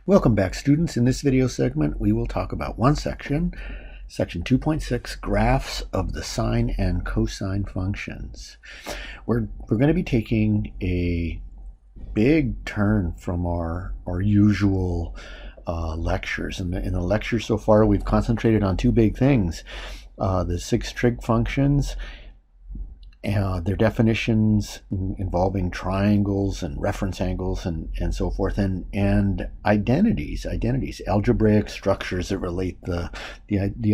Welcome back, students. In this video segment, we will talk about one section, section 2.6, graphs of the sine and cosine functions. We're going to be taking a big turn from our usual lectures. In the lectures so far, we've concentrated on two big things, the 6 trig functions, their definitions involving triangles and reference angles and so forth, and identities, algebraic structures that relate the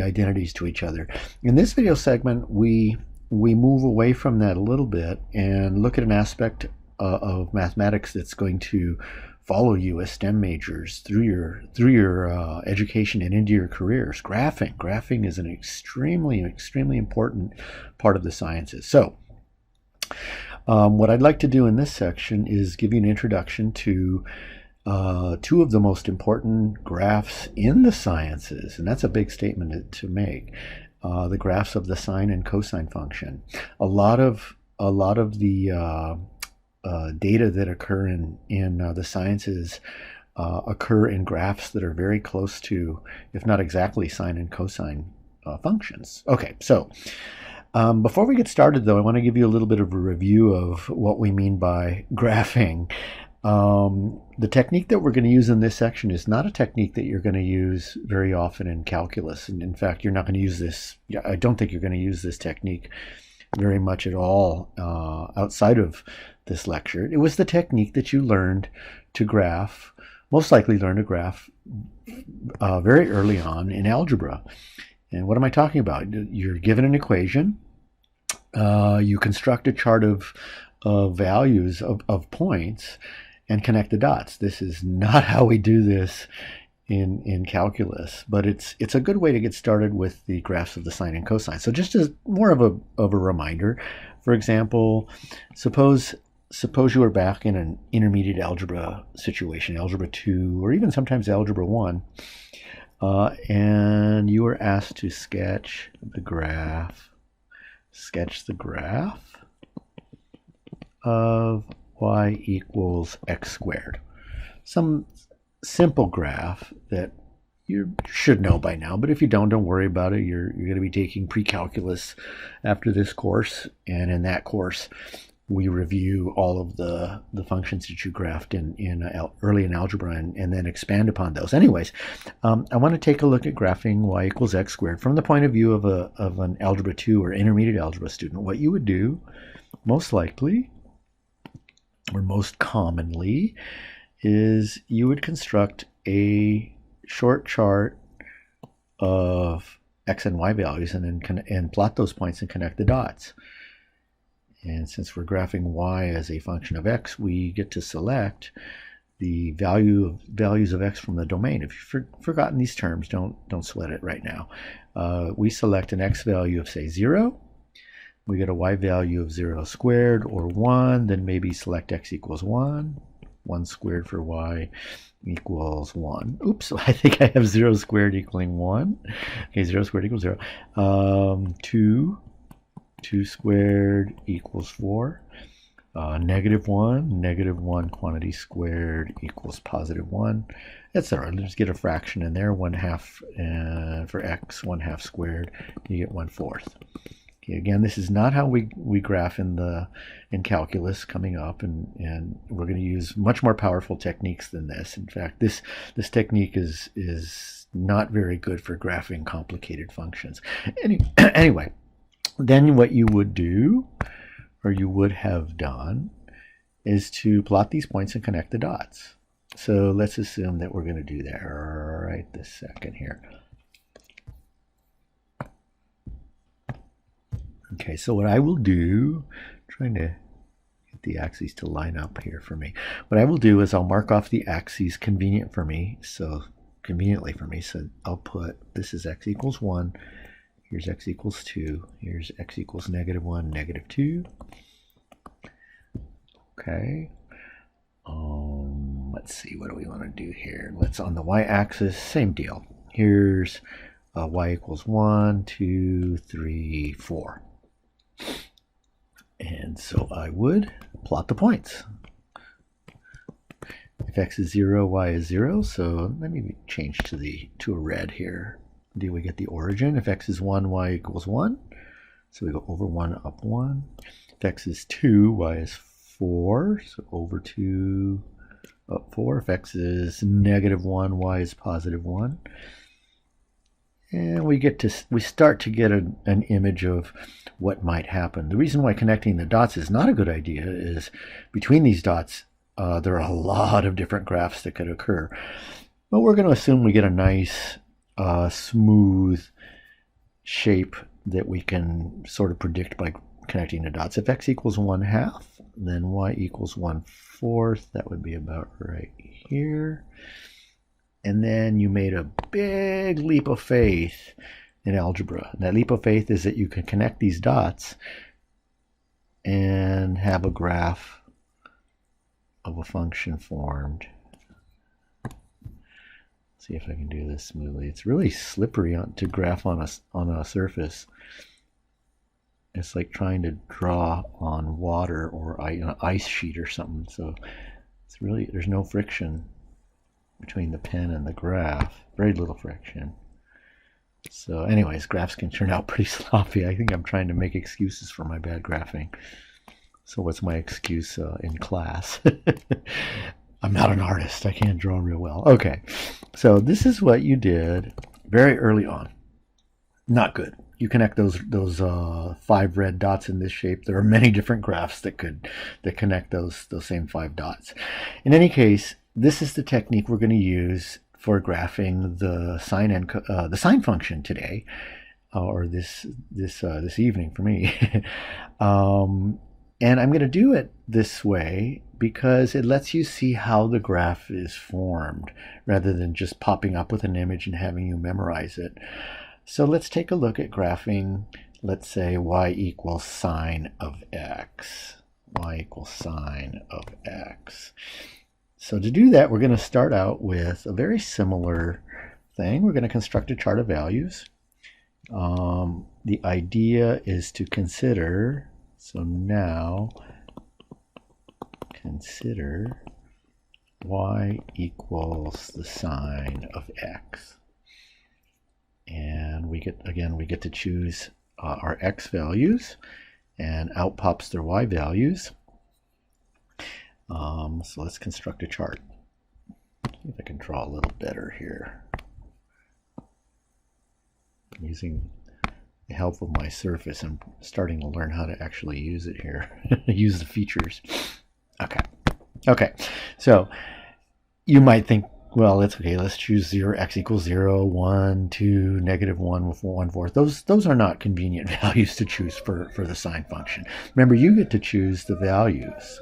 identities to each other. In this video segment, we move away from that a little bit and look at an aspect of mathematics that's going to follow you as STEM majors through your education and into your careers. Graphing is an extremely important part of the sciences. So what I'd like to do in this section is give you an introduction to two of the most important graphs in the sciences, and that's a big statement to make. The graphs of the sine and cosine function. A lot of the data that occur in the sciences occur in graphs that are very close to, if not exactly, sine and cosine functions. Okay, so before we get started, though, I want to give you a little bit of a review of what we mean by graphing. The technique that we're going to use in this section is not a technique that you're going to use very often in calculus. And in fact, you're not going to use this. I don't think you're going to use this technique very much at all outside of this lecture. It was the technique that you learned to graph, most likely learned to graph very early on in algebra. And what am I talking about? You're given an equation. You construct a chart of values of points and connect the dots. This is not how we do this in calculus, but it's a good way to get started with the graphs of the sine and cosine. So just as more of a reminder, for example, suppose you were back in an intermediate algebra situation, algebra 2, or even sometimes algebra 1, and you were asked to sketch the graph of y equals x squared. Some simple graph that you should know by now, but if you don't worry about it. You're going to be taking pre-calculus after this course, and in that course we review all of the functions that you graphed early in algebra and then expand upon those. Anyways, I want to take a look at graphing y equals x squared from the point of view of an algebra 2 or intermediate algebra student. What you would do most likely, or most commonly, is you would construct a short chart of x and y values and then plot those points and connect the dots. And since we're graphing y as a function of x, we get to select the values of x from the domain. If you've forgotten these terms, don't sweat it right now. We select an x value of, say, 0. We get a y value of 0 squared or 1. Then maybe select x equals 1. 1 squared for y equals 1. Oops, I think I have 0 squared equaling 1. Okay, 0 squared equals 0. 2 squared equals 4. Negative 1 quantity squared equals positive 1, etc. Let's get a fraction in there. 1/2 for x, 1/2 squared, you get 1/4. Okay, again, this is not how we graph in calculus coming up, and we're going to use much more powerful techniques than this. In fact, this technique is not very good for graphing complicated functions. Anyway, then what you would do, or you would have done, is to plot these points and connect the dots. So let's assume that we're going to do that right this second here. Okay, so what I will do, trying to get the axes to line up here for me. What I will do is I'll mark off the axes conveniently for me. So I'll put, this is x equals 1. Here's x equals 2. Here's x equals -1, -2. Okay. Let's see, what do we want to do here? Let's, on the y-axis, same deal. Here's y equals 1, 2, 3, 4. And so I would plot the points. If x is 0, y is 0. So let me change to a red here. Do we get the origin? If x is 1, y equals 1. So we go over 1, up 1. If x is 2, y is 4. So over 2, up 4. If x is negative 1, y is positive 1. And we start to get an image of what might happen. The reason why connecting the dots is not a good idea is between these dots, there are a lot of different graphs that could occur. But we're going to assume we get a nice, smooth shape that we can sort of predict by connecting the dots. If x equals 1/2, then y equals 1/4. That would be about right here. And then you made a big leap of faith in algebra. And that leap of faith is that you can connect these dots and have a graph of a function formed. Let's see if I can do this smoothly. It's really slippery to graph on a surface. It's like trying to draw on water or an ice sheet or something. So it's really, there's no friction between the pen and the graph. Very little friction. So anyways, graphs can turn out pretty sloppy. I think I'm trying to make excuses for my bad graphing. So what's my excuse in class? I'm not an artist. I can't draw real well. Okay, so this is what you did very early on. Not good. You connect those 5 red dots in this shape. There are many different graphs that connect those same 5 dots. In any case, this is the technique we're going to use for graphing the sine function today, or this evening for me. And I'm going to do it this way because it lets you see how the graph is formed rather than just popping up with an image and having you memorize it. So let's take a look at graphing, let's say y equals sine of x. Y equals sine of x. So to do that, we're going to start out with a very similar thing. We're going to construct a chart of values. The idea is to consider, so now consider y equals the sine of x. And we get to choose our x values, and out pops their y values. So let's construct a chart. See if I can draw a little better here. Using the help of my surface, I'm starting to learn how to actually use it here. Use the features. Okay. So you might think, well, it's okay. Let's choose 0, x equals 0, 1, 2, negative 1 with 1/4. Those are not convenient values to choose for the sine function. Remember, you get to choose the values.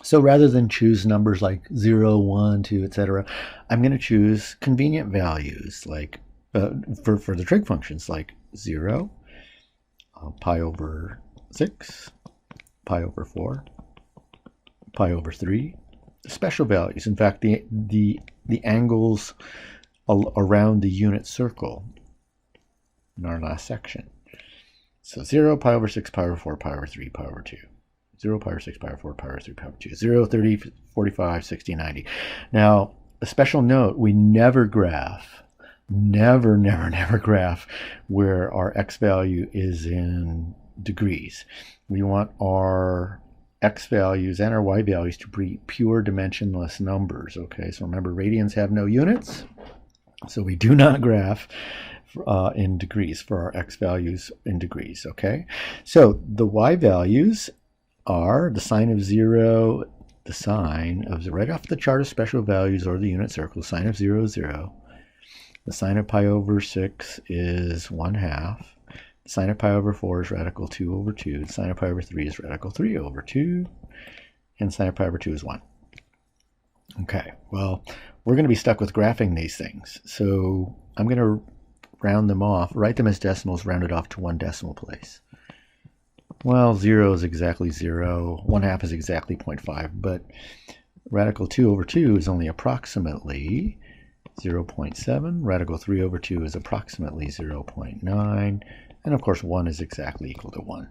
So rather than choose numbers like 0, 1, 2, etc., I'm going to choose convenient values like for the trig functions like 0, pi over 6, pi over 4, pi over 3. Special values. In fact, the angles around the unit circle in our last section. So 0, pi over 6, pi over 4, pi over 3, pi over 2. 0, pi over 6, pi over 4, pi over 3, pi over 2. 0, 30, 45, 60, 90. Now, a special note, we never graph, never graph where our x value is in degrees. We want our x values and our y values to be pure dimensionless numbers. Okay, so remember, radians have no units, so we do not graph in degrees for our x values in degrees. Okay, so the y values are the sine of 0, right off the chart of special values or the unit circle. Sine of 0 is 0. The sine of pi over 6 is 1/2. Sine of pi over 4 is radical 2 over 2. Sine of pi over 3 is radical 3 over 2. And sine of pi over 2 is 1. Okay, well, we're going to be stuck with graphing these things. So I'm going to round them off, write them as decimals, rounded off to 1 decimal place. Well, 0 is exactly 0. 1/2 is exactly 0.5. But radical 2 over 2 is only approximately 0.7. Radical 3 over 2 is approximately 0.9. And of course, 1 is exactly equal to 1.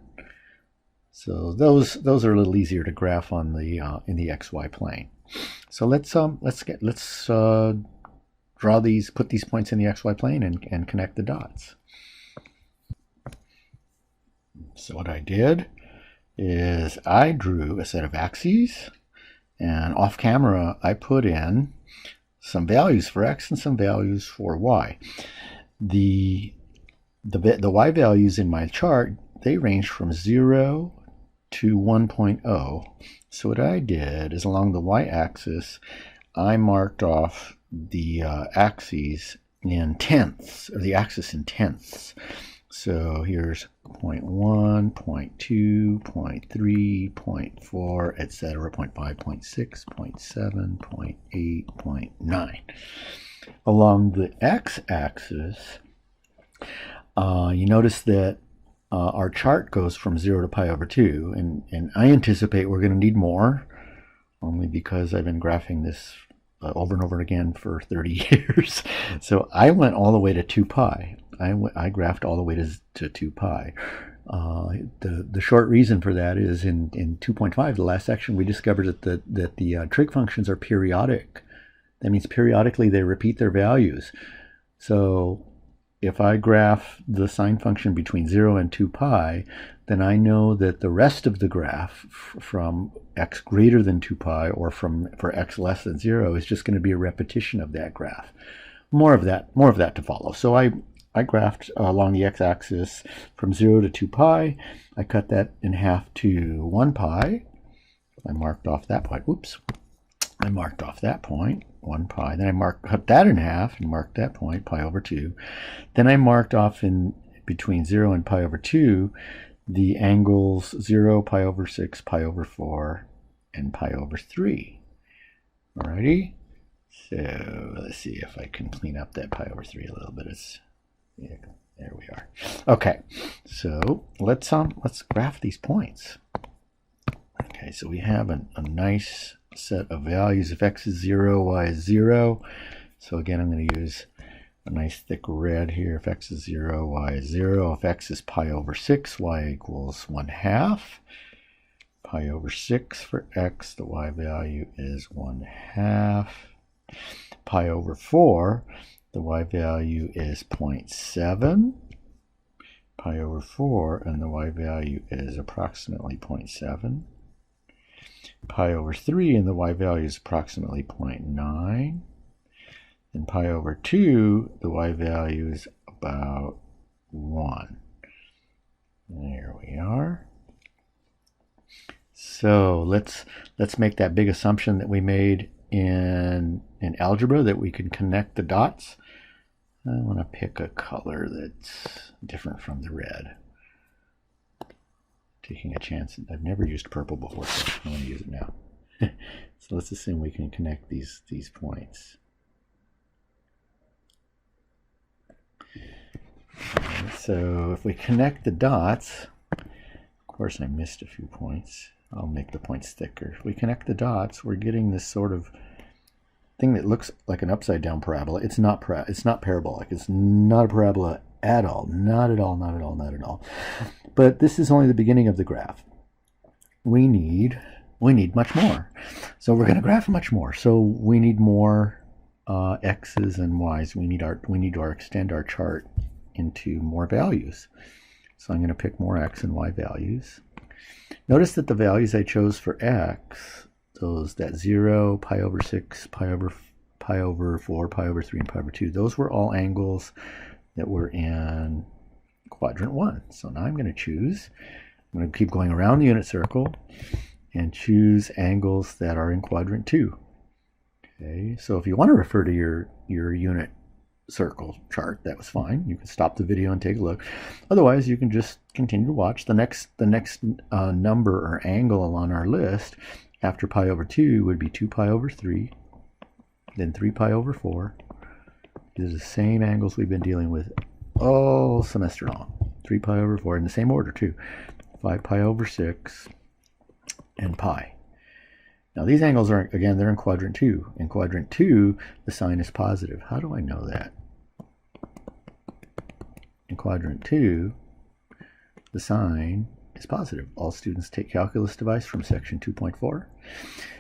So those are a little easier to graph on the in the xy plane. So let's draw these, put these points in the xy plane and connect the dots. So what I did is I drew a set of axes, and off camera I put in some values for x and some values for y. The y values in my chart, they range from 0 to 1.0. So what I did is along the y-axis, I marked off the axes in tenths, or the axis in tenths. So here's 0.1, 0.2, 0.3, 0.4, etc., 0.5, 0.6, 0.7, 0.8, 0.9. Along the x-axis, you notice that our chart goes from 0 to pi over 2, and I anticipate we're going to need more, only because I've been graphing this over and over again for 30 years. So I went all the way to 2 pi. I graphed all the way to 2 pi. The short reason for that is in 2.5, the last section, we discovered that the trig functions are periodic. That means periodically they repeat their values. So if I graph the sine function between 0 and 2 pi, then I know that the rest of the graph from x greater than 2 pi or for x less than 0 is just going to be a repetition of that graph. More of that to follow. So I graphed along the x-axis from 0 to 2 pi. I cut that in half to 1 pi. I marked off that point. Oops. I marked off that point, 1 pi. Then I cut that in half and marked that point, pi over 2. Then I marked off in between 0 and pi over 2 the angles 0, pi over 6, pi over 4, and pi over 3. Alrighty? So let's see if I can clean up that pi over 3 a little bit. Yeah, there we are. Okay, so let's graph these points. Okay, so we have a nice set of values. If x is 0, y is 0. So again, I'm going to use a nice thick red here. If x is 0, y is 0. If x is pi over 6, y equals 1/2. Pi over 6 for x, the y value is 1/2. Pi over 4, the y value is 0.7. Pi over 4, and the y value is approximately 0.7. Pi over 3, and the y value is approximately 0.9. And pi over 2, the y value is about 1. There we are. So let's make that big assumption that we made in algebra, that we can connect the dots. I want to pick a color that's different from the red. Taking a chance. I've never used purple before, so I'm going to use it now. So let's assume we can connect these points. So if we connect the dots, of course I missed a few points. I'll make the points thicker. If we connect the dots, we're getting this sort of thing that looks like an upside down parabola. It's not parabolic. It's not a parabola at all. Not at all, not at all, not at all. But this is only the beginning of the graph. We need much more. So we're going to graph much more. So we need more x's and y's. We need to extend our chart into more values. So I'm going to pick more x and y values. Notice that the values I chose for x, that 0, pi over 6, pi over 4, pi over 3, and pi over 2, those were all angles that were in quadrant 1. So now I'm going to keep going around the unit circle and choose angles that are in quadrant 2. Okay, so if you want to refer to your unit circle chart, that was fine. You can stop the video and take a look. Otherwise, you can just continue to watch. The next number or angle on our list after pi over 2 would be 2 pi over 3, then 3 pi over 4. These are the same angles we've been dealing with all semester long. 3 pi over 4 in the same order too. 5 pi over 6 and pi. Now these angles are, again, they're in quadrant 2. In quadrant 2, the sine is positive. How do I know that? In quadrant 2, the sine is positive. All students take calculus device from section 2.4.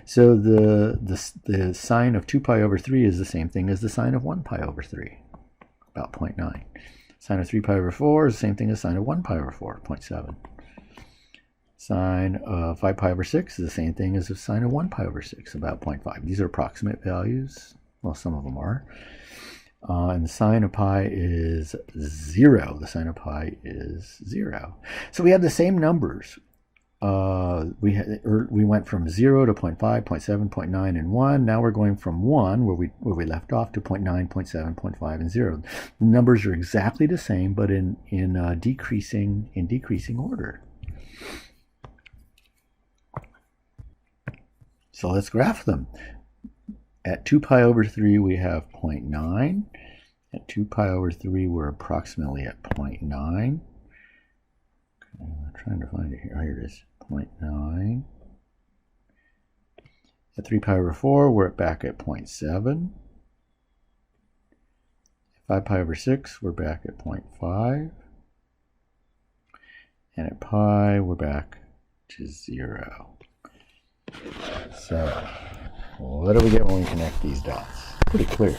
So the sine of 2 pi over 3 is the same thing as the sine of 1 pi over 3, about 0.9. Sine of 3 pi over 4 is the same thing as sine of 1 pi over 4, 0.7. Sine of 5 pi over 6 is the same thing as the sine of 1 pi over 6, about 0.5. These are approximate values. Well, some of them are. And the sine of pi is 0. The sine of pi is 0. So we have the same numbers. We went from 0 to 0.5, 0.7, 0.9, and 1. Now we're going from 1, where we left off, to 0.9, 0.7, 0.5, and 0. The numbers are exactly the same, but in decreasing order. So let's graph them. At 2 pi over 3, we have 0.9. At 2 pi over 3, we're approximately at 0.9. Okay, I'm trying to find it here. Oh, here it is, 0.9. At 3 pi over 4, we're back at 0.7. At 5 pi over 6, we're back at 0.5. And at pi, we're back to 0. So, what do we get when we connect these dots? Pretty clear.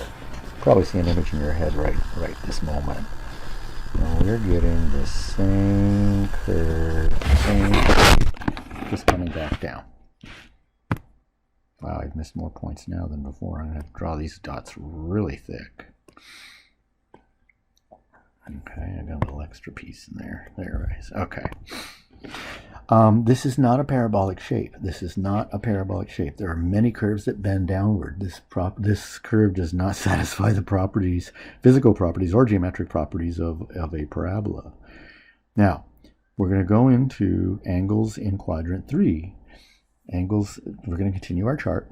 Probably see an image in your head right this moment. And we're getting the same curve, same shape, just coming back down. Wow, I've missed more points now than before. I'm going to draw these dots really thick. Okay, I got a little extra piece in there. There it is. Okay. This is not a parabolic shape. This is not a parabolic shape. There are many curves that bend downward. This curve does not satisfy the properties, physical properties or geometric properties of a parabola. Now, we're going to go into angles in quadrant 3. Angles, we're going to continue our chart.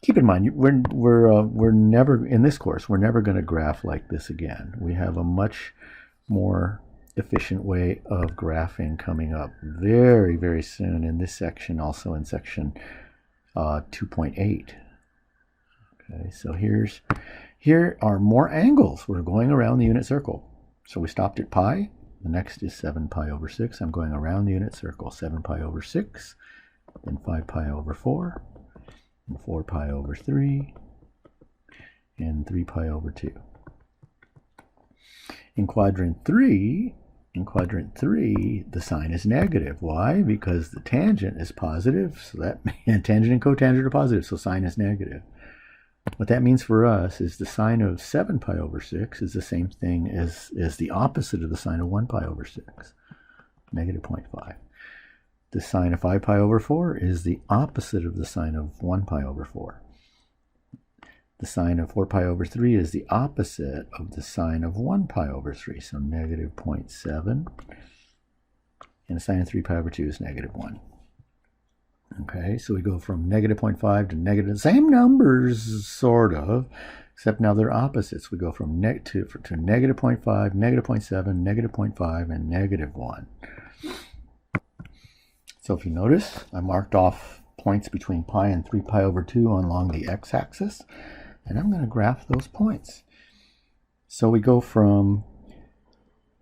Keep in mind, we're never, in this course, we're never going to graph like this again. We have a much more efficient way of graphing coming up very, very soon in this section, also in section 2.8. Okay, so here are more angles. We're going around the unit circle. So we stopped at pi. The next is 7 pi over 6. I'm going around the unit circle. 7 pi over 6, then 5 pi over 4, and 4 pi over 3, and 3 pi over 2. In quadrant 3, the sign is negative. Why? Because the tangent is positive, so that tangent and cotangent are positive, so sine is negative. What that means for us is the sine of 7 pi over 6 is the same thing as the opposite of the sine of 1 pi over 6, negative 0.5. The sine of 5 pi over 4 is the opposite of the sine of 1 pi over 4. The sine of 4 pi over 3 is the opposite of the sine of 1 pi over 3, so negative 0.7. And the sine of 3 pi over 2 is negative 1. Okay, so we go from negative 0.5 to negative, same numbers, sort of, except now they're opposites. We go from to negative 0.5, negative 0.7, negative 0.5, and negative 1. So if you notice, I marked off points between pi and 3 pi over 2 along the x-axis. And I'm going to graph those points. So we go from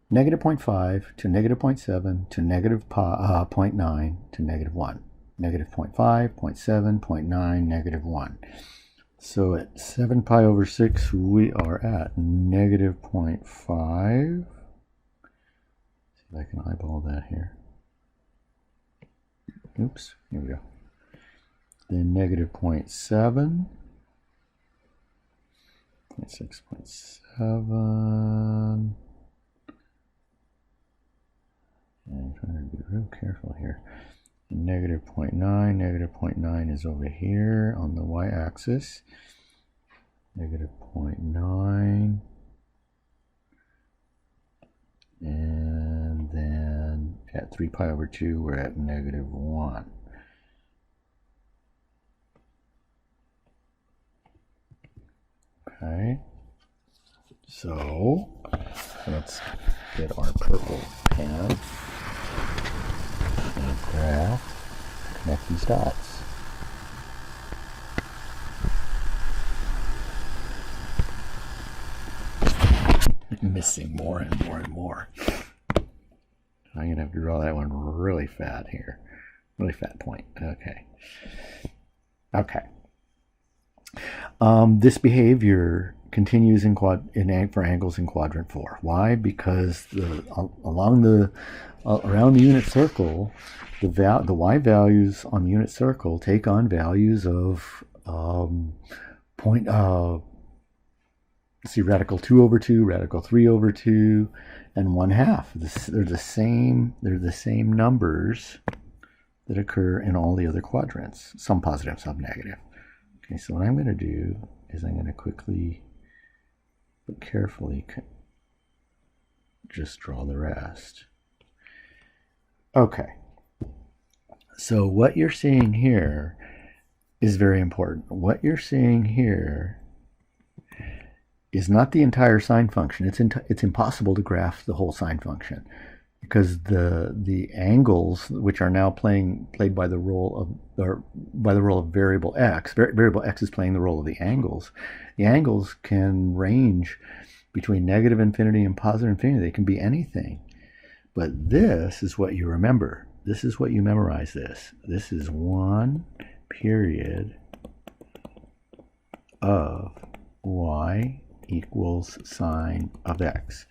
negative 0.5 to negative 0.7 to negative 0.9 to negative 1. Negative 0.5, 0.7, 0.9, negative 1. So at 7 pi over 6, we are at negative 0.5. See if I can eyeball that here. Oops, here we go. Then negative 0.7. 6.7. I'm trying to be real careful here. Negative 0.9. Negative 0.9 is over here on the y-axis. Negative 0.9. And then at 3 pi over 2, we're at negative 1. Okay, so let's get our purple pen and graph, connect these dots. I'm missing more and more and more. I'm going to have to draw that one really fat here. Really fat point. Okay. Okay. This behavior continues for angles in quadrant 4. Why? Because around the unit circle, the y values on the unit circle take on values of radical 2 over 2, radical 3 over 2, and 1/2. They're the same numbers that occur in all the other quadrants, some positive, some negative. Okay, so what I'm going to do is I'm going to quickly but carefully just draw the rest. Okay, so what you're seeing here is very important. What you're seeing here is not the entire sine function. It's impossible to graph the whole sine function because the angles, which are now played by the role of variable x. Variable x is playing the role of the angles. The angles can range between negative infinity and positive infinity. They can be anything. But this is what you remember. This is what you memorize. This is one period of y equals sine of x.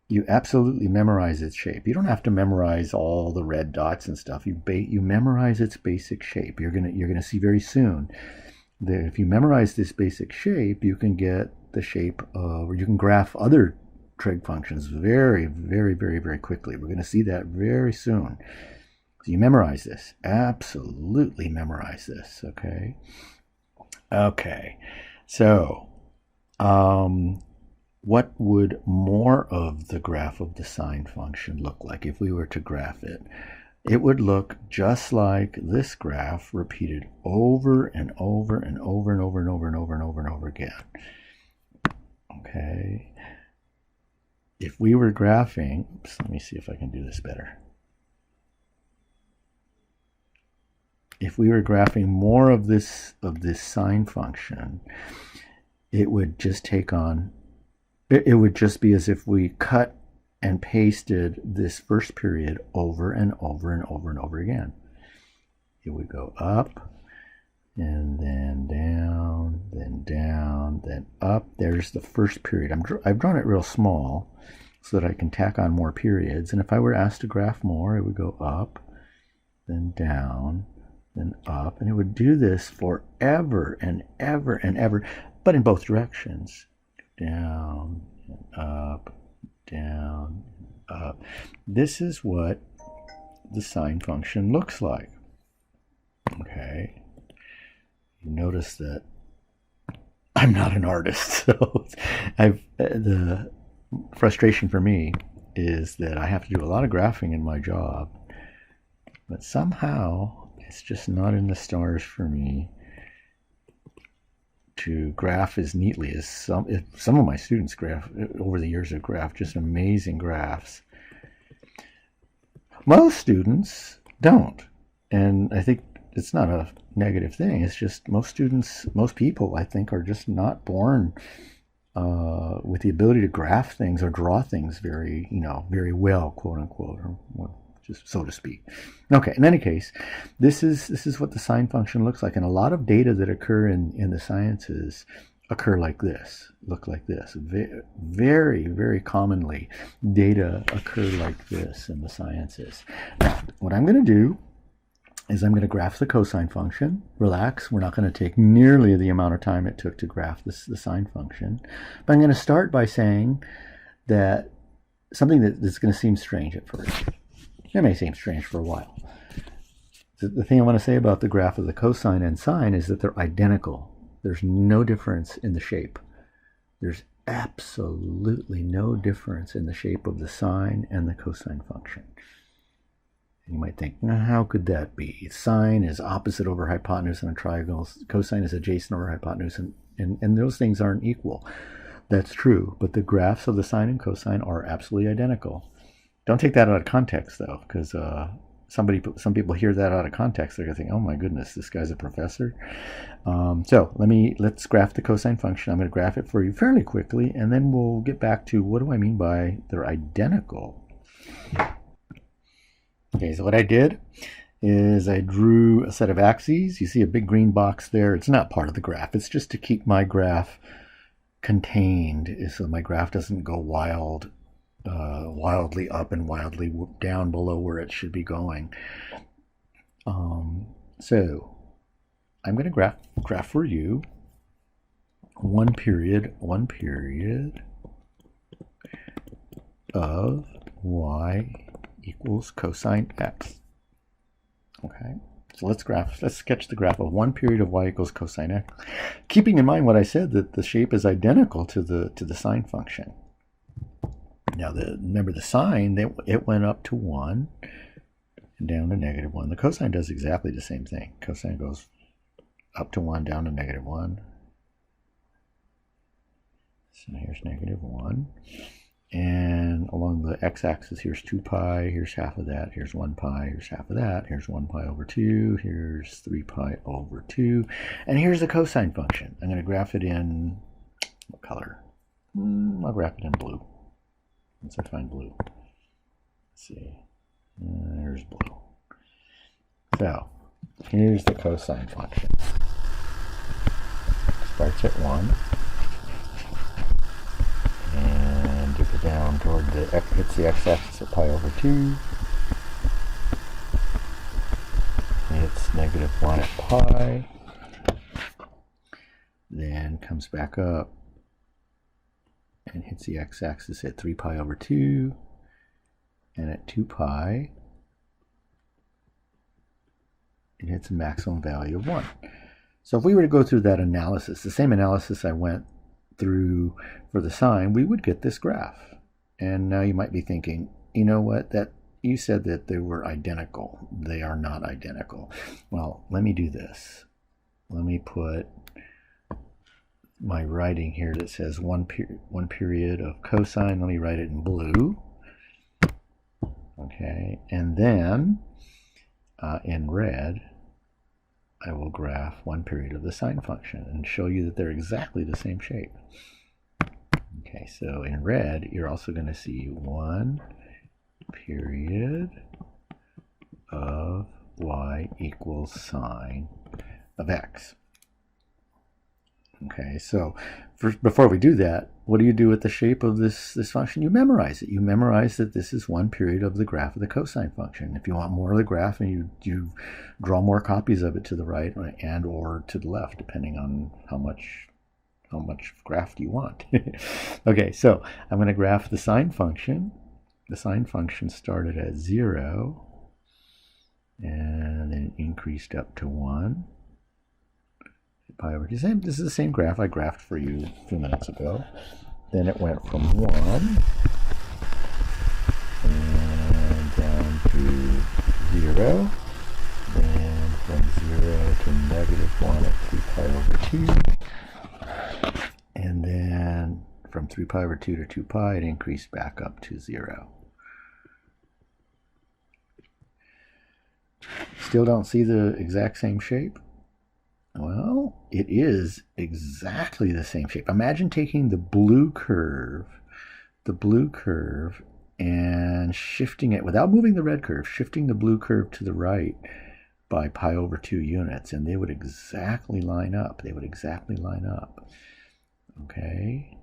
You absolutely memorize its shape. You don't have to memorize all the red dots and stuff. You memorize its basic shape. You're gonna see very soon that if you memorize this basic shape, you can get the shape of, or you can graph other trig functions very, very, very, very quickly. We're going to see that very soon. So you memorize this. Absolutely memorize this. Okay. Okay. So, what would more of the graph of the sine function look like if we were to graph it? It would look just like this graph repeated over and over and over and over and over and over and over and over again. Okay. If we were graphing, let me see if I can do this better. If we were graphing more of this sine function, it would just take on, it would just be as if we cut and pasted this first period over and over and over and over again. It would go up, and then down, then up. There's the first period. I've drawn it real small so that I can tack on more periods. And if I were asked to graph more, it would go up, then down, then up. And it would do this forever and ever and ever, but in both directions. Down, and up, down, up. This is what the sine function looks like. Okay. You notice that I'm not an artist, so the frustration for me is that I have to do a lot of graphing in my job, but somehow it's just not in the stars for me to graph as neatly as some of my students graph. Over the years have graphed just amazing graphs. Most students don't, and I think it's not a negative thing. It's just most people, I think, are just not born with the ability to graph things or draw things very well, quote unquote, or just so to speak. Okay, in any case, this is what the sine function looks like, and a lot of data that occur in the sciences occur like this, look like this. Very, very commonly, data occur like this in the sciences. Now, what I'm going to do is I'm going to graph the cosine function. Relax, we're not going to take nearly the amount of time it took to graph the sine function. But I'm going to start by saying that something that's going to seem strange at first. It may seem strange for a while. The thing I want to say about the graph of the cosine and sine is that they're identical. There's no difference in the shape. There's absolutely no difference in the shape of the sine and the cosine function. You might think, how could that be? Sine is opposite over hypotenuse in a triangle. Cosine is adjacent over hypotenuse, and those things aren't equal. That's true, but the graphs of the sine and cosine are absolutely identical. Don't take that out of context, though, because some people hear that out of context. They're going to think, oh my goodness, this guy's a professor. So let's graph the cosine function. I'm going to graph it for you fairly quickly, and then we'll get back to what do I mean by they're identical. Okay, so what I did is I drew a set of axes. You see a big green box there. It's not part of the graph. It's just to keep my graph contained so my graph doesn't go wildly up and wildly down below where it should be going. So I'm going to graph for you one period of y equals cosine x. Okay, so let's sketch the graph of one period of y equals cosine x, keeping in mind what I said, that the shape is identical to the sine function. Now remember the sine, it went up to 1 and down to -1. The cosine does exactly the same thing. Cosine goes up to 1, down to -1. So here's -1. And along the x-axis, here's 2 pi, here's half of that, here's 1 pi, here's half of that, here's 1 pi over 2, here's 3 pi over 2, and here's the cosine function. I'm going to graph it in, what color? I'll graph it in blue. Once I find blue. Let's see. There's blue. So, here's the cosine function. Starts at 1. And dip it down toward hits the x-axis at pi over 2. It's -1 at pi. Then comes back up and hits the x-axis at 3 pi over 2. And at 2 pi, it hits a maximum value of 1. So if we were to go through that analysis, the same analysis I went through for the sine, we would get this graph. And now you might be thinking, you know what, that you said that they were identical. They are not identical. Well, let me do this. Let me put my writing here that says one period of cosine. Let me write it in blue. Okay, and then in red, I will graph one period of the sine function and show you that they're exactly the same shape. Okay, so in red, you're also going to see one period of y equals sine of x. Okay, so before we do that, what do you do with the shape of this function? You memorize it. You memorize that this is one period of the graph of the cosine function. If you want more of the graph, and you draw more copies of it to the right and or to the left, depending on how much graph you want. Okay, so I'm going to graph the sine function. The sine function started at 0 and then increased up to 1. Pi over 2. This is the same graph I graphed for you a few minutes ago. Then it went from 1 and down to 0. Then from 0 to -1 at 3 pi over 2. And then from 3 pi over 2 to 2 pi, it increased back up to 0. Still don't see the exact same shape? Well, it is exactly the same shape. Imagine taking the blue curve, and shifting it, without moving the red curve, shifting the blue curve to the right by pi over 2 units, and they would exactly line up. Okay?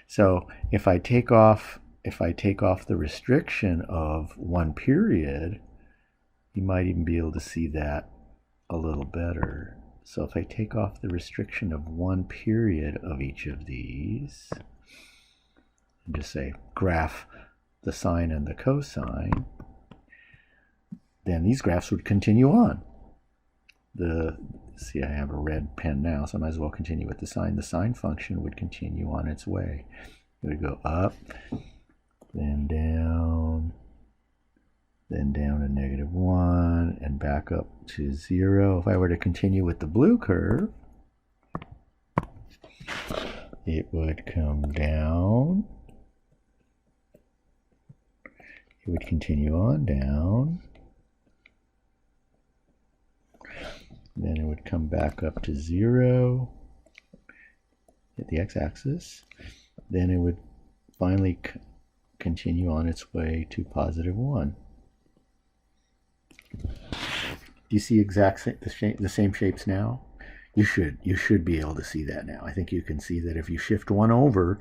So if I take off the restriction of one period, you might even be able to see that a little better. So if I take off the restriction of one period of each of these, and just say graph the sine and the cosine, then these graphs would continue on. See, I have a red pen now, so I might as well continue with the sine. The sine function would continue on its way. It would go up, then down to -1, and back up to 0. If I were to continue with the blue curve, it would come down. It would continue on down. Then it would come back up to 0, hit the x-axis. Then it would finally continue on its way to +1. Do you see the same shapes now? You should be able to see that now. I think you can see that if you shift one over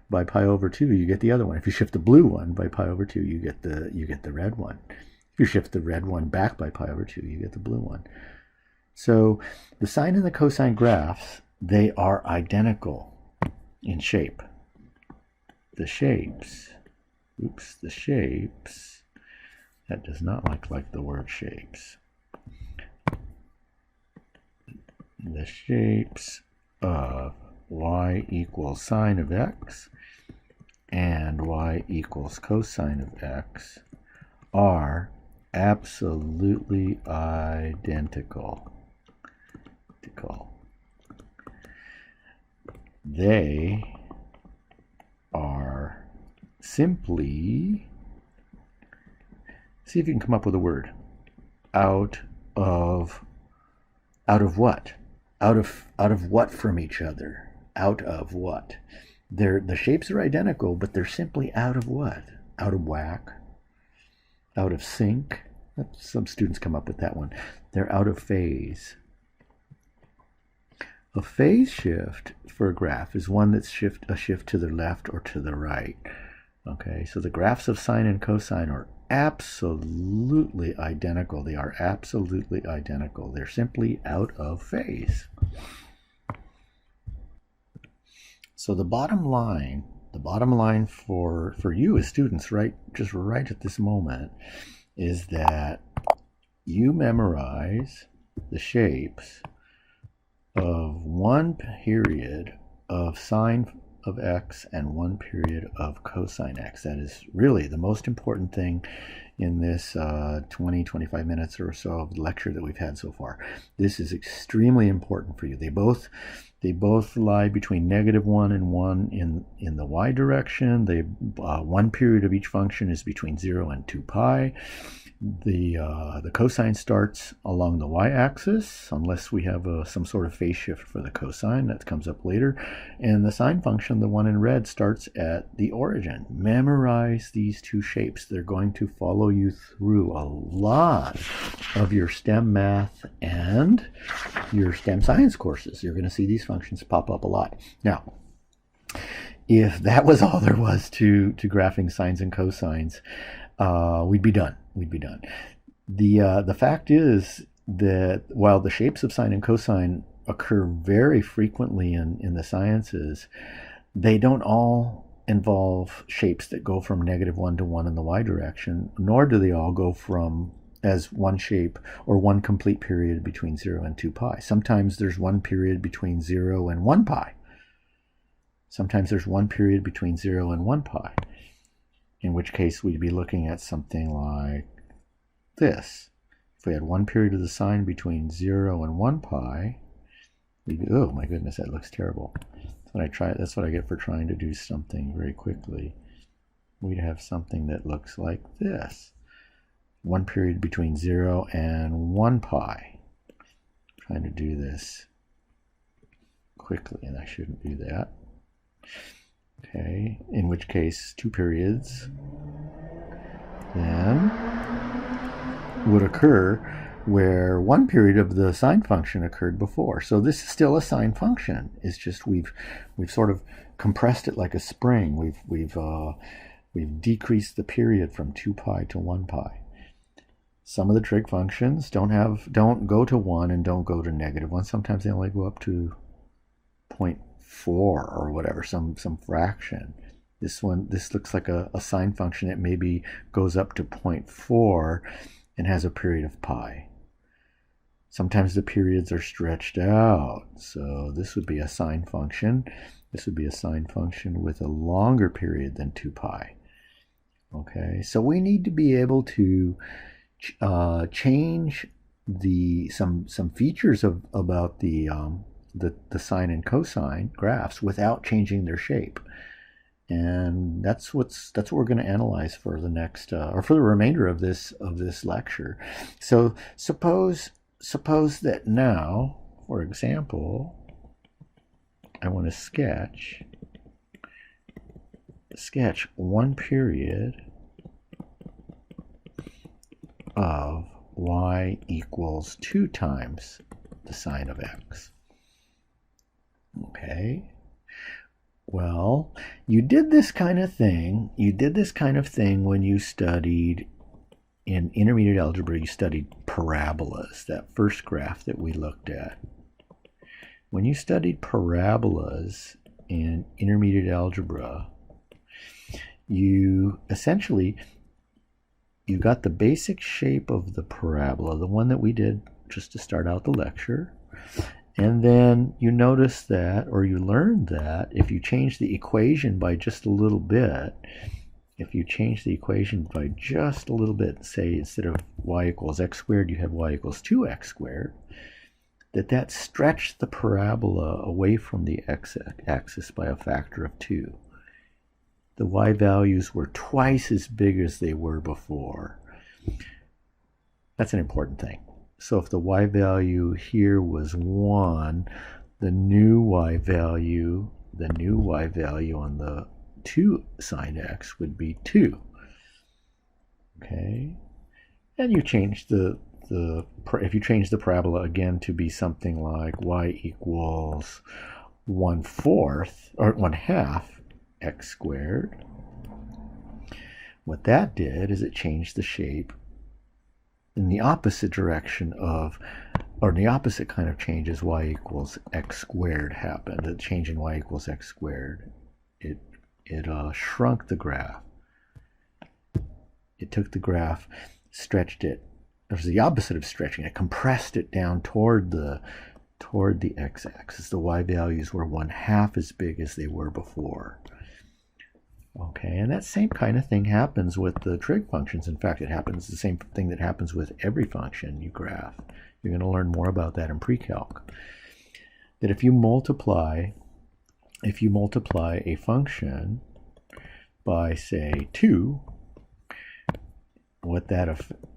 by pi over 2, you get the other one. If you shift the blue one by pi over 2, you get the red one. If you shift the red one back by pi over 2, you get the blue one. So the sine and the cosine graphs, they are identical in shape. The shapes, that does not look like the word shapes. The shapes of y equals sine of x and y equals cosine of x are absolutely identical. They are simply, see if you can come up with a word, out of what? Out of what from each other? Out of what? The shapes are identical, but they're simply out of what? Out of whack, out of sync. Some students come up with that one. They're out of phase. A phase shift for a graph is one that's a shift to the left or to the right. Okay, so the graphs of sine and cosine are absolutely identical. They are absolutely identical. They're simply out of phase. So the bottom line for you as students, just right at this moment, is that you memorize the shapes of one period of sine of x and one period of cosine x. That is really the most important thing in this 20-25 minutes or so of the lecture that we've had so far. This is extremely important for you. They both lie between -1 and 1 in the y direction. One period of each function is between 0 and 2 pi. The cosine starts along the y-axis, unless we have some sort of phase shift for the cosine. That comes up later. And the sine function, the one in red, starts at the origin. Memorize these two shapes. They're going to follow you through a lot of your STEM math and your STEM science courses. You're going to see these functions pop up a lot. Now, if that was all there was to graphing sines and cosines, we'd be done. The fact is that while the shapes of sine and cosine occur very frequently in the sciences, they don't all involve shapes that go from -1 to 1 in the y direction, nor do they all go from as one shape or one complete period between 0 and 2 pi. Sometimes there's one period between 0 and 1 pi. Sometimes there's one period between 0 and 1 pi. In which case we'd be looking at something like this. If we had one period of the sine between 0 and 1 pi, oh my goodness, that looks terrible. That's what I get for trying to do something very quickly. We'd have something that looks like this. One period between 0 and 1 pi. I'm trying to do this quickly, and I shouldn't do that. Okay, in which case 2 periods then would occur where one period of the sine function occurred before. So this is still a sine function. It's just we've sort of compressed it like a spring. We've decreased the period from 2 pi to 1 pi. Some of the trig functions don't go to 1 and don't go to -1. Sometimes they only go up to 0.4 or whatever, some fraction. This looks like a sine function. It maybe goes up to 0.4 and has a period of pi. Sometimes the periods are stretched out. So this would be a sine function. This would be a sine function with a longer period than 2 pi. Okay, so we need to be able to change some features about the sine and cosine graphs without changing their shape. And that's what we're going to analyze for the next or for the remainder of this lecture. So suppose that now, for example, I want to sketch one period of y y equals 2 times the sine of x. Okay. Well, you did this kind of thing. You did this kind of thing when you studied in intermediate algebra. You studied parabolas, that first graph that we looked at. When you studied parabolas in intermediate algebra, you essentially, you got the basic shape of the parabola, the one that we did just to start out the lecture. And then you notice that, or you learned that, if you change the equation by just a little bit, if you change the equation by just a little bit, say instead of y equals x squared, you have y equals 2x squared, that stretched the parabola away from the x-axis by a factor of 2. The y values were twice as big as they were before. That's an important thing. So if the y value here was 1, the new y value on the 2 sine x would be 2. Okay? And you change if you change the parabola again to be something like y equals 1/4 or 1/2 x squared, what that did is it changed the shape in the opposite direction of, or in the opposite kind of change as y equals x squared happened. The change in y equals x squared, it shrunk the graph. It took the graph, stretched it. It was the opposite of stretching. It compressed it down toward the x-axis. The y values were 1/2 as big as they were before. Okay, and that same kind of thing happens with the trig functions. In fact, it happens the same thing that happens with every function you graph. You're going to learn more about that in pre-calc. That if you multiply a function by, say, 2,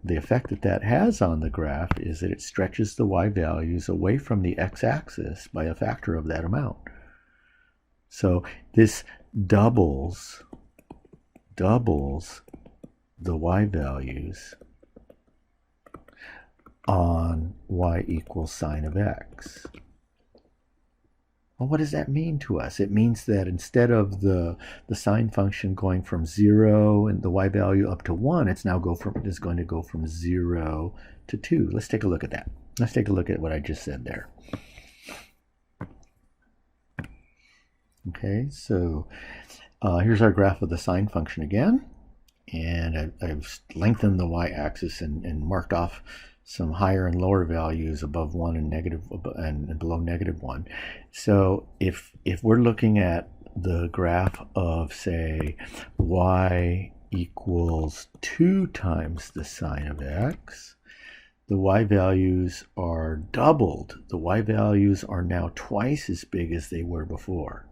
the effect that has on the graph is that it stretches the y values away from the x-axis by a factor of that amount. So this doubles the y values on y equals sine of x. Well, what does that mean to us? It means that instead of the sine function going from 0 and the y value up to 1, it's going to go from 0 to 2. Let's take a look at that. Let's take a look at what I just said there. Okay, so here's our graph of the sine function again, and I've lengthened the y-axis and marked off some higher and lower values above 1 and negative and below -1. So if we're looking at the graph of, say, y equals 2 times the sine of x, the y values are doubled. The y values are now twice as big as they were before.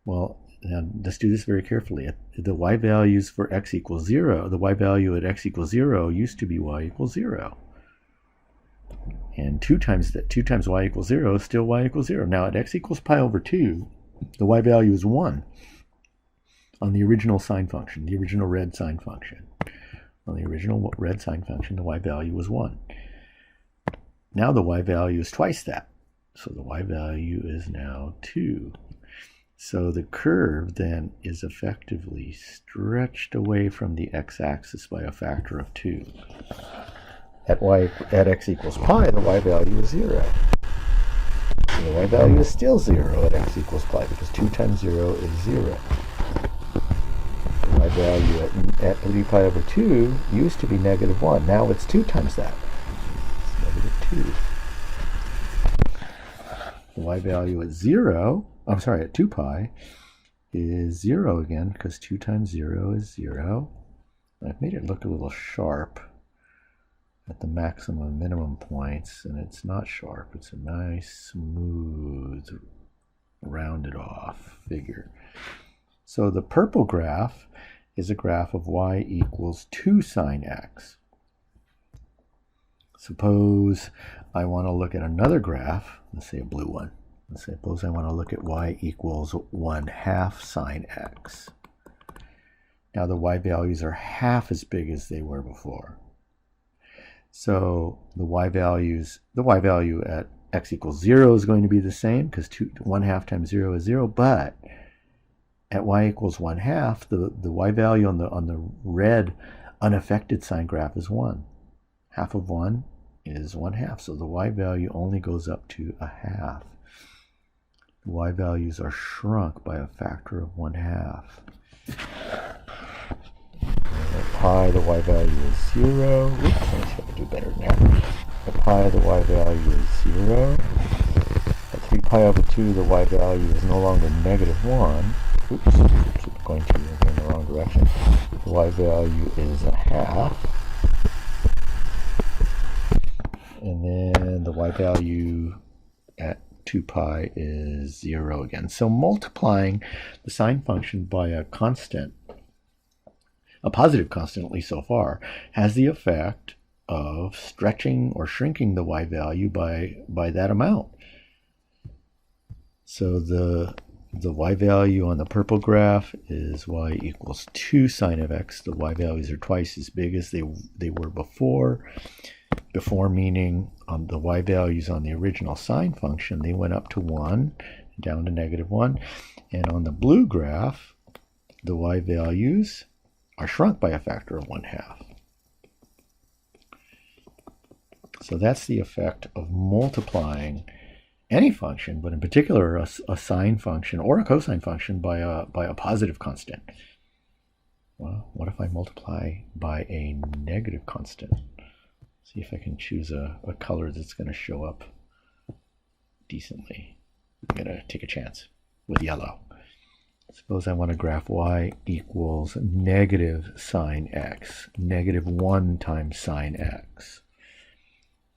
Well, now let's do this very carefully. The y values for x equals 0, the y value at x equals 0 used to be y equals 0. And 2 times y equals 0 is still y equals 0. Now at x equals pi over 2, the y value is 1 on the original sine function, the original red sine function. On the original red sine function, the y value was 1. Now the y value is twice that. So the y value is now 2. So the curve then is effectively stretched away from the x-axis by a factor of 2. At x equals pi, the y value is 0. And the y value is still 0 at x equals pi because 2 times 0 is 0. The y value at 3 pi over 2 used to be -1. Now it's 2 times that. It's -2. The y value at 0, I'm sorry, at 2 pi is 0 again because 2 times 0 is 0. I've made it look a little sharp at the maximum and minimum points, and it's not sharp. It's a nice, smooth, rounded off figure. So the purple graph is a graph of y equals 2 sine x. Suppose I want to look at another graph, let's say a blue one. Let's suppose I want to look at y equals 1/2 sine x. Now the y values are half as big as they were before. So the y value at x equals 0 is going to be the same because 1/2 times 0 is 0, but at y equals 1/2, the y value on the red unaffected sine graph is 1. Half of 1 is 1/2, so the y value only goes up to 1/2. The y values are shrunk by a factor of 1/2. At pi, the y value is 0. Oops, let me see if I can do better now. At pi, the y value is 0. At 3 pi over 2, the y value is no longer negative 1. Oops, keep going in the wrong direction. The y value is 1/2. And then the y value at 2 pi is 0 again. So multiplying the sine function by a constant, a positive constant at least so far, has the effect of stretching or shrinking the y value by that amount. So the y value on the purple graph is y equals 2 sine of x. The y values are twice as big as they were before. Before meaning the y values on the original sine function, they went up to 1, down to negative 1. And on the blue graph, the y values are shrunk by a factor of 1/2. So that's the effect of multiplying any function, but in particular a sine function or a cosine function by a positive constant. Well, what if I multiply by a negative constant? See if I can choose a color that's going to show up decently. I'm going to take a chance with yellow. Suppose I want to graph y equals negative sine x, negative 1 times sine x.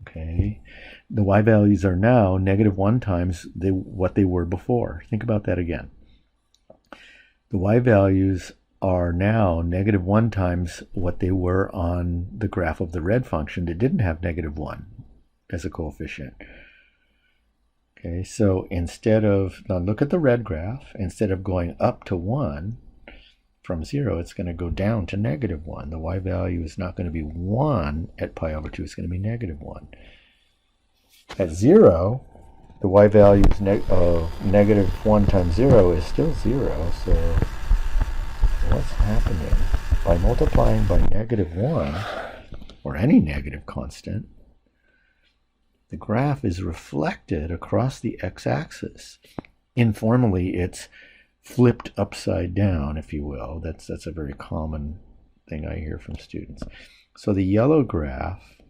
Okay, the y values are now negative 1 times what they were before. Think about that again. The y values are now negative 1 times what they were on the graph of the red function that didn't have negative 1 as a coefficient. Okay, so instead of, now look at the red graph, instead of going up to 1 from 0, it's going to go down to negative 1. The y value is not going to be 1 at pi over 2, it's going to be negative 1. At 0, the y value is negative 1 times 0 is still 0, so what's happening? By multiplying by negative 1, or any negative constant, the graph is reflected across the x-axis. Informally, it's flipped upside down, if you will. That's a very common thing I hear from students. So the yellow graph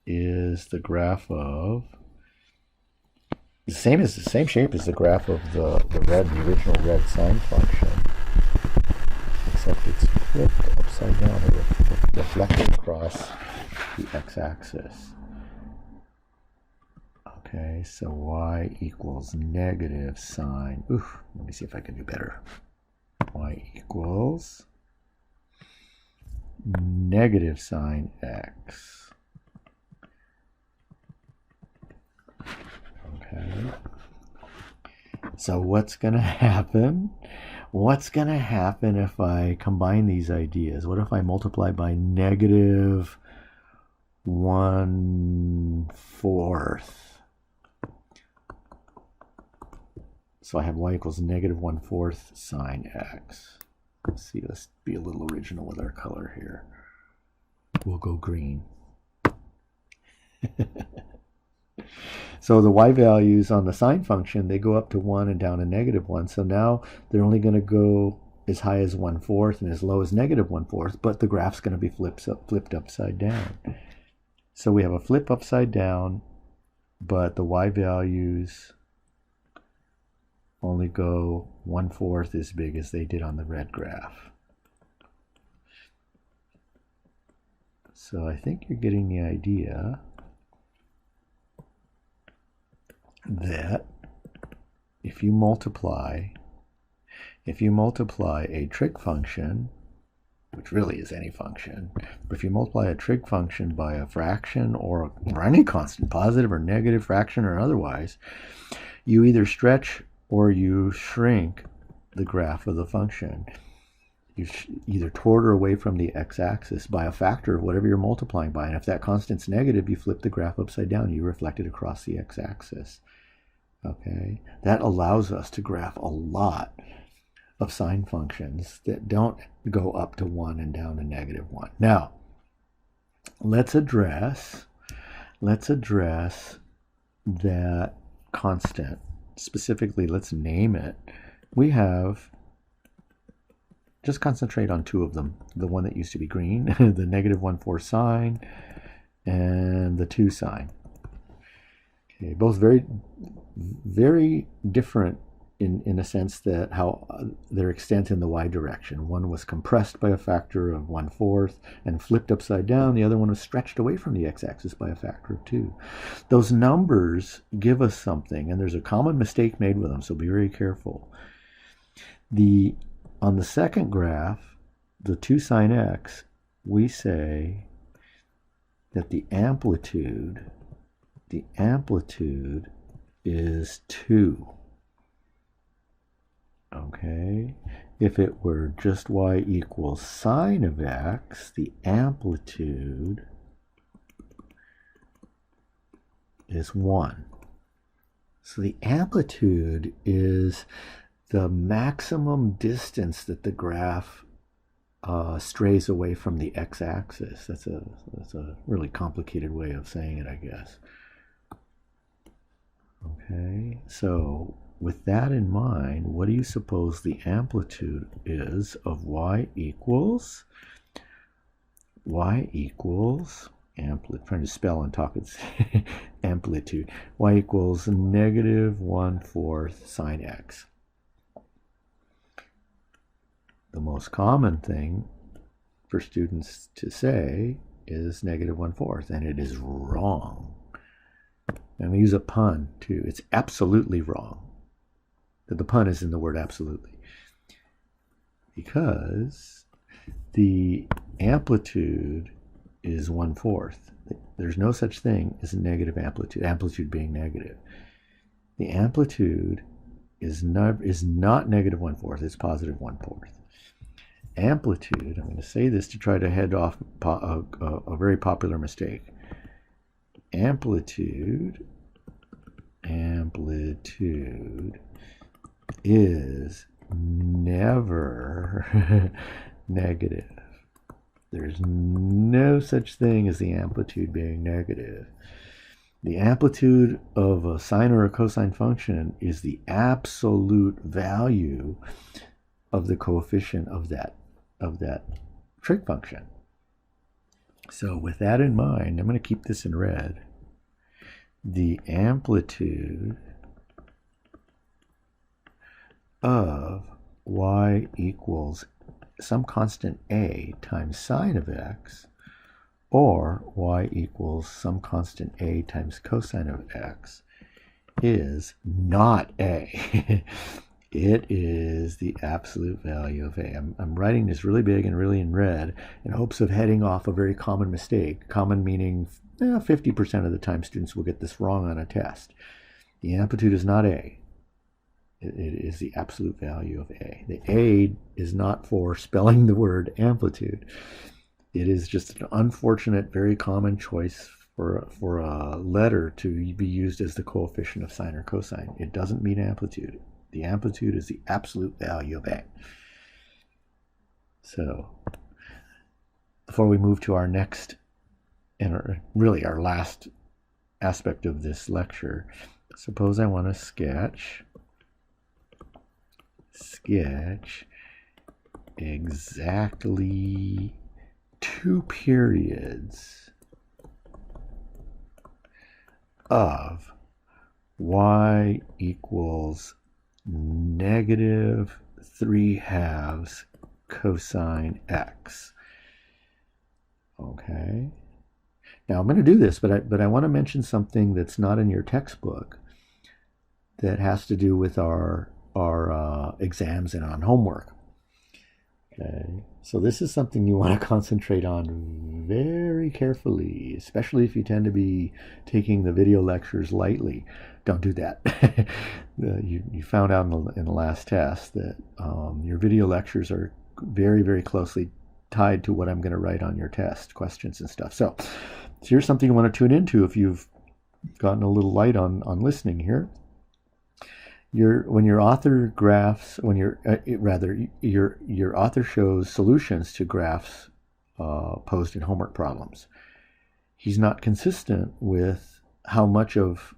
is the graph of the same shape as the graph of the original red sine function, except it's flipped upside down or reflected across the x-axis. Okay, so y equals negative sine. Let me see if I can do better. Y equals negative sine x. Okay. So what's going to happen? What's going to happen if I combine these ideas? What if I multiply by negative 1/4? So I have y equals negative 1/4 sine x. Let's see, let's be a little original with our color here. We'll go green. So the y values on the sine function, they go up to 1 and down to negative 1. So now they're only going to go as high as 1/4 and as low as negative 1/4, but the graph's going to be flipped upside down. So we have a flip upside down, but the y values only go 1/4 as big as they did on the red graph. So I think you're getting the idea that if you multiply a trig function, which really is any function, but if you multiply a trig function by a fraction or any constant, positive or negative, fraction or otherwise, you either stretch or you shrink the graph of the function. either toward or away from the x-axis by a factor of whatever you're multiplying by. And if that constant's negative, you flip the graph upside down. You reflect it across the x-axis. Okay, that allows us to graph a lot of sine functions that don't go up to 1 and down to -1. Now, let's address that constant. Specifically, let's name it. We have, just concentrate on two of them. The one that used to be green, the -1/4 sine, and the 2 sine. Okay, both very, very different in a sense that how their extent in the y direction. One was compressed by a factor of 1/4 and flipped upside down. The other one was stretched away from the x-axis by a factor of 2. Those numbers give us something, and there's a common mistake made with them, so be very careful. On the second graph, the 2 sine x, we say that the amplitude is 2. Okay, if it were just y equals sine of x, the amplitude is 1. So the amplitude is the maximum distance that the graph strays away from the x-axis. That's a really complicated way of saying it, I guess. Okay, so with that in mind, what do you suppose the amplitude is of y equals amplitude, trying to spell and talk, it's amplitude. Y equals -1/4 sine x. The most common thing for students to say is -1/4, and it is wrong. And we use a pun too. It's absolutely wrong. The pun is in the word absolutely, because the amplitude is 1/4. There's no such thing as a negative amplitude being negative. The amplitude is not -1/4, it's +1/4. Amplitude, I'm going to say this to try to head off a very popular mistake. Amplitude is never negative. There's no such thing as the amplitude being negative. The amplitude of a sine or a cosine function is the absolute value of the coefficient of that trig function. So with that in mind, I'm going to keep this in red. The amplitude of y equals some constant a times sine of x, or y equals some constant a times cosine of x, is not a. It is the absolute value of a. I'm writing this really big and really in red in hopes of heading off a very common mistake. Common meaning 50% of the time students will get this wrong on a test. The amplitude is not a. It is the absolute value of a. The a is not for spelling the word amplitude. It is just an unfortunate, very common choice for a letter to be used as the coefficient of sine or cosine. It doesn't mean amplitude. The amplitude is the absolute value of a. So, before we move to our next, and really our last aspect of this lecture, suppose I want to sketch exactly 2 periods of y equals -3/2 cosine x. Okay. Now I'm going to do this, but I want to mention something that's not in your textbook that has to do with our exams and on homework. Okay. So this is something you want to concentrate on very carefully, especially if you tend to be taking the video lectures lightly. Don't do that. You found out in the last test that your video lectures are very, very closely tied to what I'm going to write on your test questions and stuff. So here's something you want to tune into if you've gotten a little light on listening here. When your author graphs, when your author shows solutions to graphs posed in homework problems, he's not consistent with how much of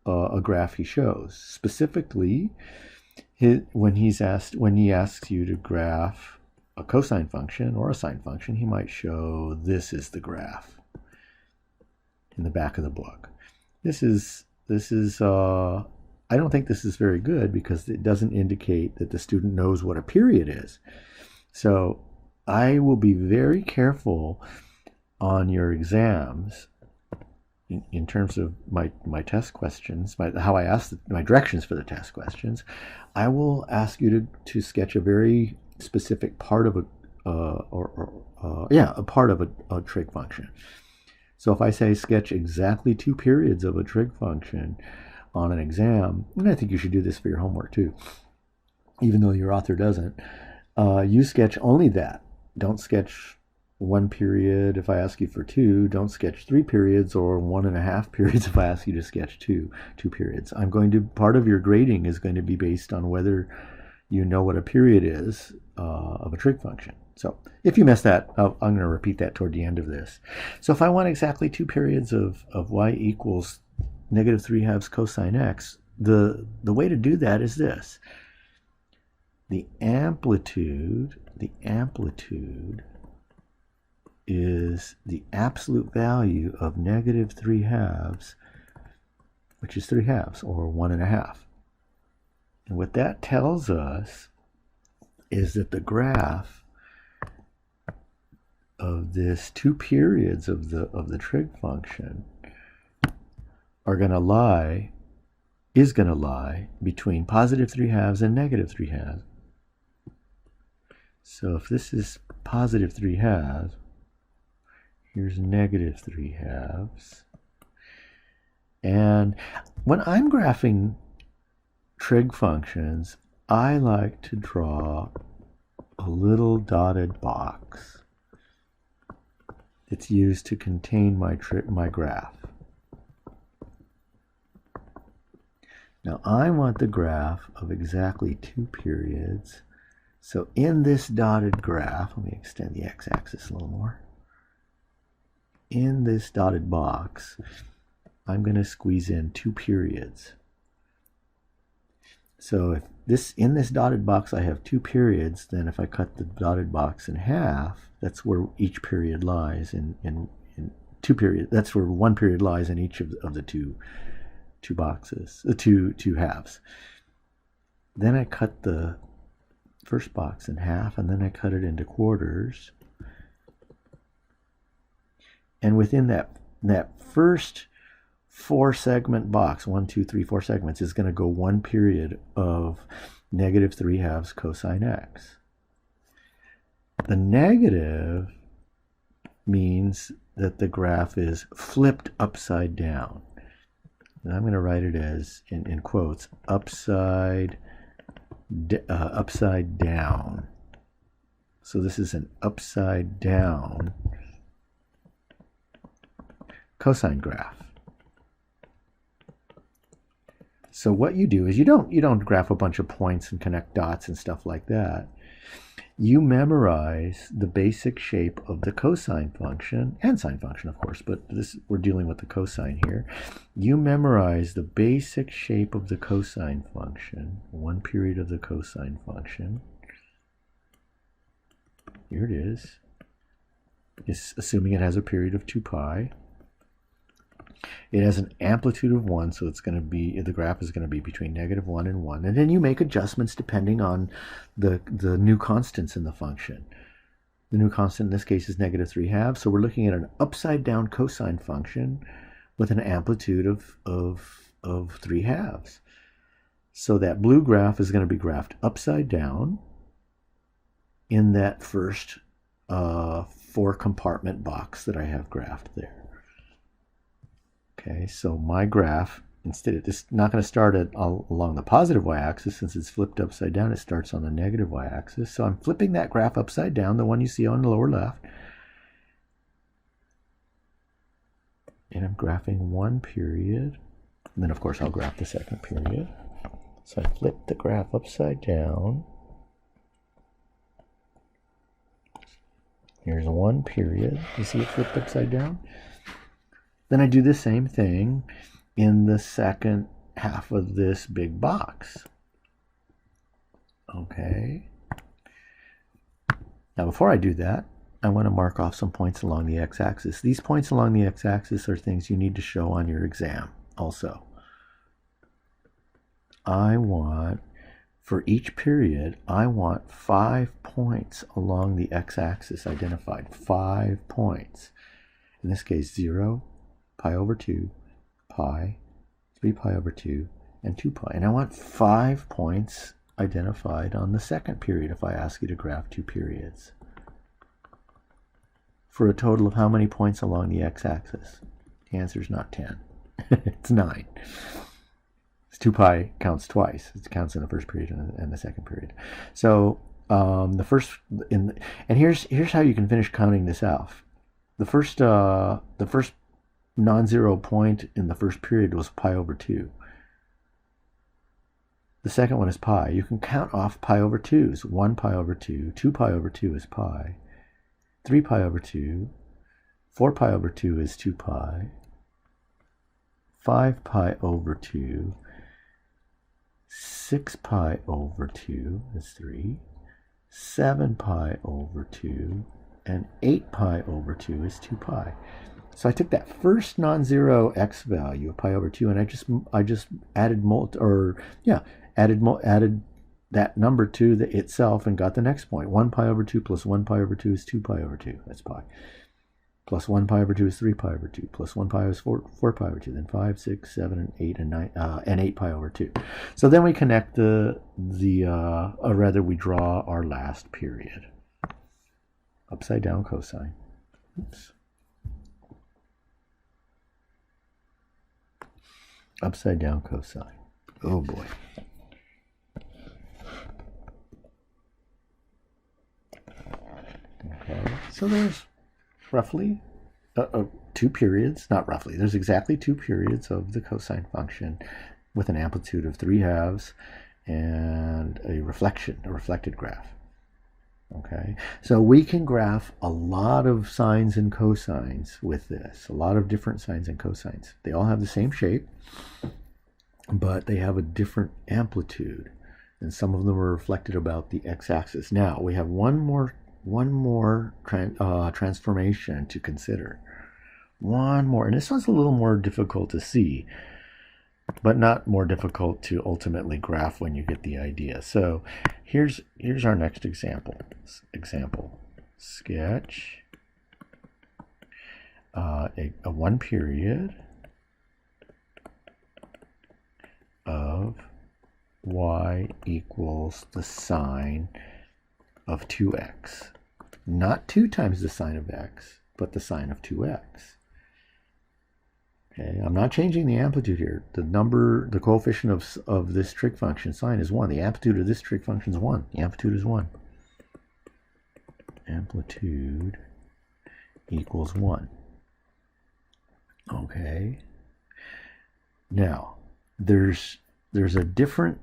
a graph he shows. Specifically, when he asks you to graph a cosine function or a sine function, he might show this is the graph in the back of the book. This is I don't think this is very good because it doesn't indicate that the student knows what a period is. So I will be very careful on your exams in terms of my test questions, how I ask my directions for the test questions. I will ask you to sketch a very specific part of a part of a trig function. So if I say sketch exactly 2 periods of a trig function on an exam, and I think you should do this for your homework too, even though your author doesn't, you sketch only that. Don't sketch 1 period if I ask you for 2. Don't sketch 3 periods or 1.5 periods if I ask you to sketch 2 periods. Part of your grading is going to be based on whether you know what a period is of a trig function. So if you miss that, I'm going to repeat that toward the end of this. So if I want exactly 2 periods of y equals -3/2 cosine x, the way to do that is this. The amplitude is the absolute value of -3/2, which is 3/2 or 1.5. And what that tells us is that the graph of this 2 periods of the trig function is going to lie between +3/2 and -3/2. So if this is +3/2, here's -3/2. And when I'm graphing trig functions, I like to draw a little dotted box that's used to contain my graph. Now I want the graph of exactly 2 periods. So in this dotted graph, let me extend the x-axis a little more. In this dotted box, I'm going to squeeze in 2 periods. So in this dotted box I have 2 periods, then if I cut the dotted box in half, that's where each period lies in 2 periods. That's where 1 period lies in each of the two boxes, the two halves. Then I cut the first box in half, and then I cut it into quarters. And within that first 4-segment box, 1, 2, 3, 4 segments, is going to go 1 period of -3/2 cosine x. The negative means that the graph is flipped upside down. And I'm going to write it as, in quotes, upside down. So this is an upside down cosine graph. So what you do is you don't graph a bunch of points and connect dots and stuff like that. You memorize the basic shape of the cosine function and sine function, of course, but we're dealing with the cosine here. You memorize the basic shape of the cosine function, 1 period of the cosine function. Here it is. It's assuming it has a period of 2 pi. It has an amplitude of 1, so the graph is going to be between -1 and 1. And then you make adjustments depending on the new constants in the function. The new constant in this case is -3/2, so we're looking at an upside down cosine function with an amplitude of 3/2. So that blue graph is going to be graphed upside down in that first 4-compartment box that I have graphed there. Okay, so my graph instead it's not going to start along the positive y-axis. Since it's flipped upside down, it starts on the negative y-axis. So I'm flipping that graph upside down, the one you see on the lower left. And I'm graphing one period. And then, of course, I'll graph the second period. So I flip the graph upside down. Here's one period. You see it flipped upside down? Then I do the same thing in the second half of this big box. Okay. Now, before I do that, I want to mark off some points along the x-axis. These points along the x-axis are things you need to show on your exam also. For each period, I want 5 points along the x-axis identified. 5 points. In this case, 0, pi over 2, pi, 3 pi over 2, and 2 pi. And I want 5 points identified on the second period if I ask you to graph 2 periods. For a total of how many points along the x-axis? The answer is not 10. It's 9. 2 pi counts twice. It counts in the first period and the second period. So and here's how you can finish counting this out. The first non-zero point in the first period was pi over 2. The second one is pi. You can count off pi over 2's. 1 pi over 2, 2 pi over 2 is pi, 3 pi over 2, 4 pi over 2 is 2 pi, 5 pi over 2, 6 pi over 2 is 3, 7 pi over 2, and 8 pi over 2 is 2 pi. So I took that first non-zero x value of pi over 2, and I just added that number to itself and got the next point. 1 pi over 2 plus 1 pi over 2 is 2 pi over 2. That's pi. Plus 1 pi over 2 is 3 pi over 2. Plus 1 pi is 4 pi over 2. Then 5, 6, 7, and 8, and 9, and 8 pi over 2. So then we connect or rather we draw our last period. Upside down cosine. Oops. Upside down cosine. Oh boy. Okay, so there's roughly 2 periods, not roughly, there's exactly 2 periods of the cosine function with an amplitude of 3/2 and a reflected graph. Okay, so we can graph a lot of sines and cosines with this, a lot of different sines and cosines. They all have the same shape, but they have a different amplitude, and some of them are reflected about the x-axis. Now, we have one more transformation to consider. One more, and this one's a little more difficult to see, but not more difficult to ultimately graph when you get the idea. So here's our next example. Sketch a one period of y equals the sine of 2x. Not 2 times the sine of x, but the sine of 2x. Okay, I'm not changing the amplitude here. The coefficient of this trig function, sine, is 1. The amplitude of this trig function is 1. The amplitude is 1. Amplitude equals 1. Okay. Now, there's a different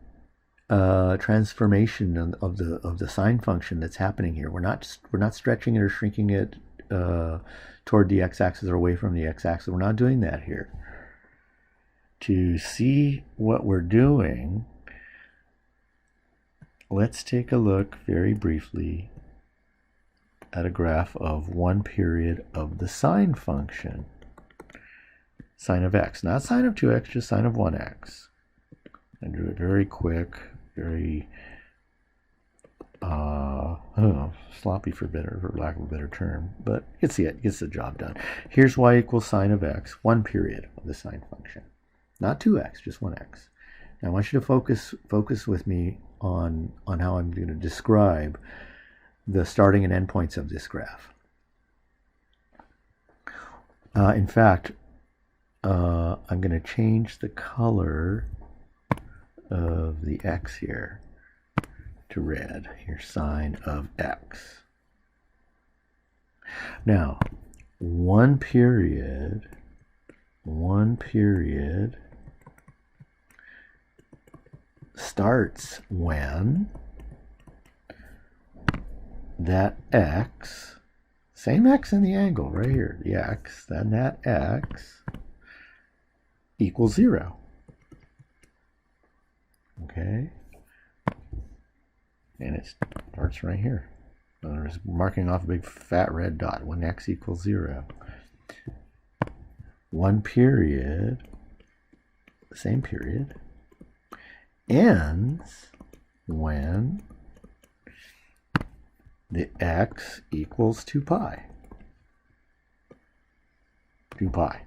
transformation of the sine function that's happening here. We're not stretching it or shrinking it toward the x-axis or away from the x-axis. We're not doing that here. To see what we're doing, let's take a look very briefly at a graph of one period of the sine function. Sine of x, not sine of 2x, just sine of 1x. I drew it very quick, very sloppy for lack of a better term, but you can see it gets the job done. Here's y equals sine of x, one period of the sine function, not 2x, just 1x. Now I want you to focus with me on how I'm going to describe the starting and end points of this graph. In fact, I'm going to change the color of the x here to red. Here's sine of x. Now, one period starts when that x, same x in the angle right here, the x, then that x equals 0. Okay? And it starts right here. In other words, marking off a big fat red dot when x equals 0. One period, same period, ends when the x equals 2 pi. 2 pi.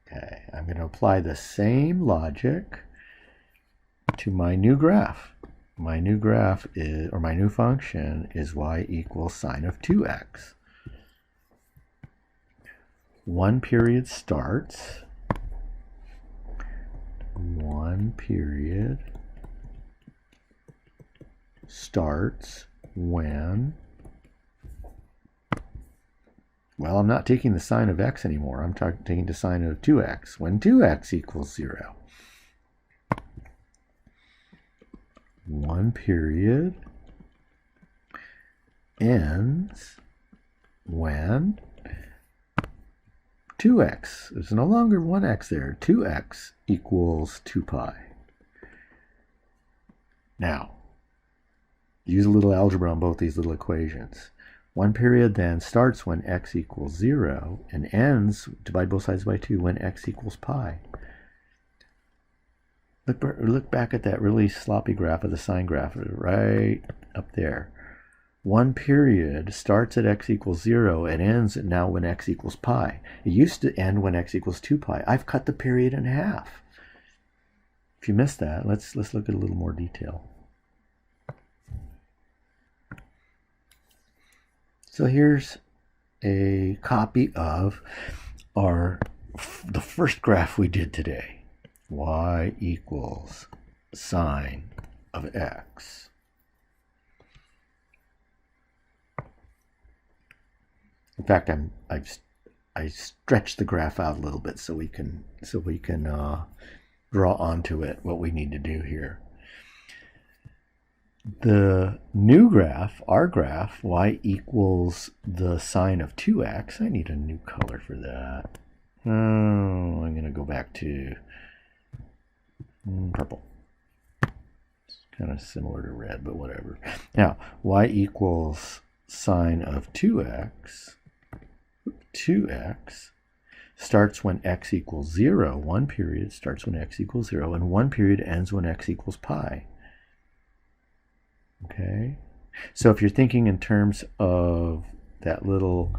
Okay, I'm going to apply the same logic to my new graph. My new graph is, or my new function is y equals sine of 2x. One period starts when, well, I'm not taking the sine of x anymore. I'm taking the sine of 2x, when 2x equals 0. One period ends when 2x, there's no longer 1x there, 2x equals 2 pi. Now, use a little algebra on both these little equations. One period then starts when x equals 0 and ends, divide both sides by 2, when x equals pi. Look back at that really sloppy graph of the sine graph right up there. One period starts at x equals 0 and ends now when x equals pi. It used to end when x equals 2 pi. I've cut the period in half. If you missed that, let's look at a little more detail. So here's a copy of the first graph we did today. Y equals sine of x. In fact, I stretched the graph out a little bit so we can draw onto it what we need to do here. The new graph, our graph, y equals the sine of 2x. I need a new color for that. Oh, I'm going to go back to purple. It's kind of similar to red, but whatever. Now, y equals sine of 2x. 2x starts when x equals 0. One period starts when x equals 0, and one period ends when x equals pi. Okay, so if you're thinking in terms of that little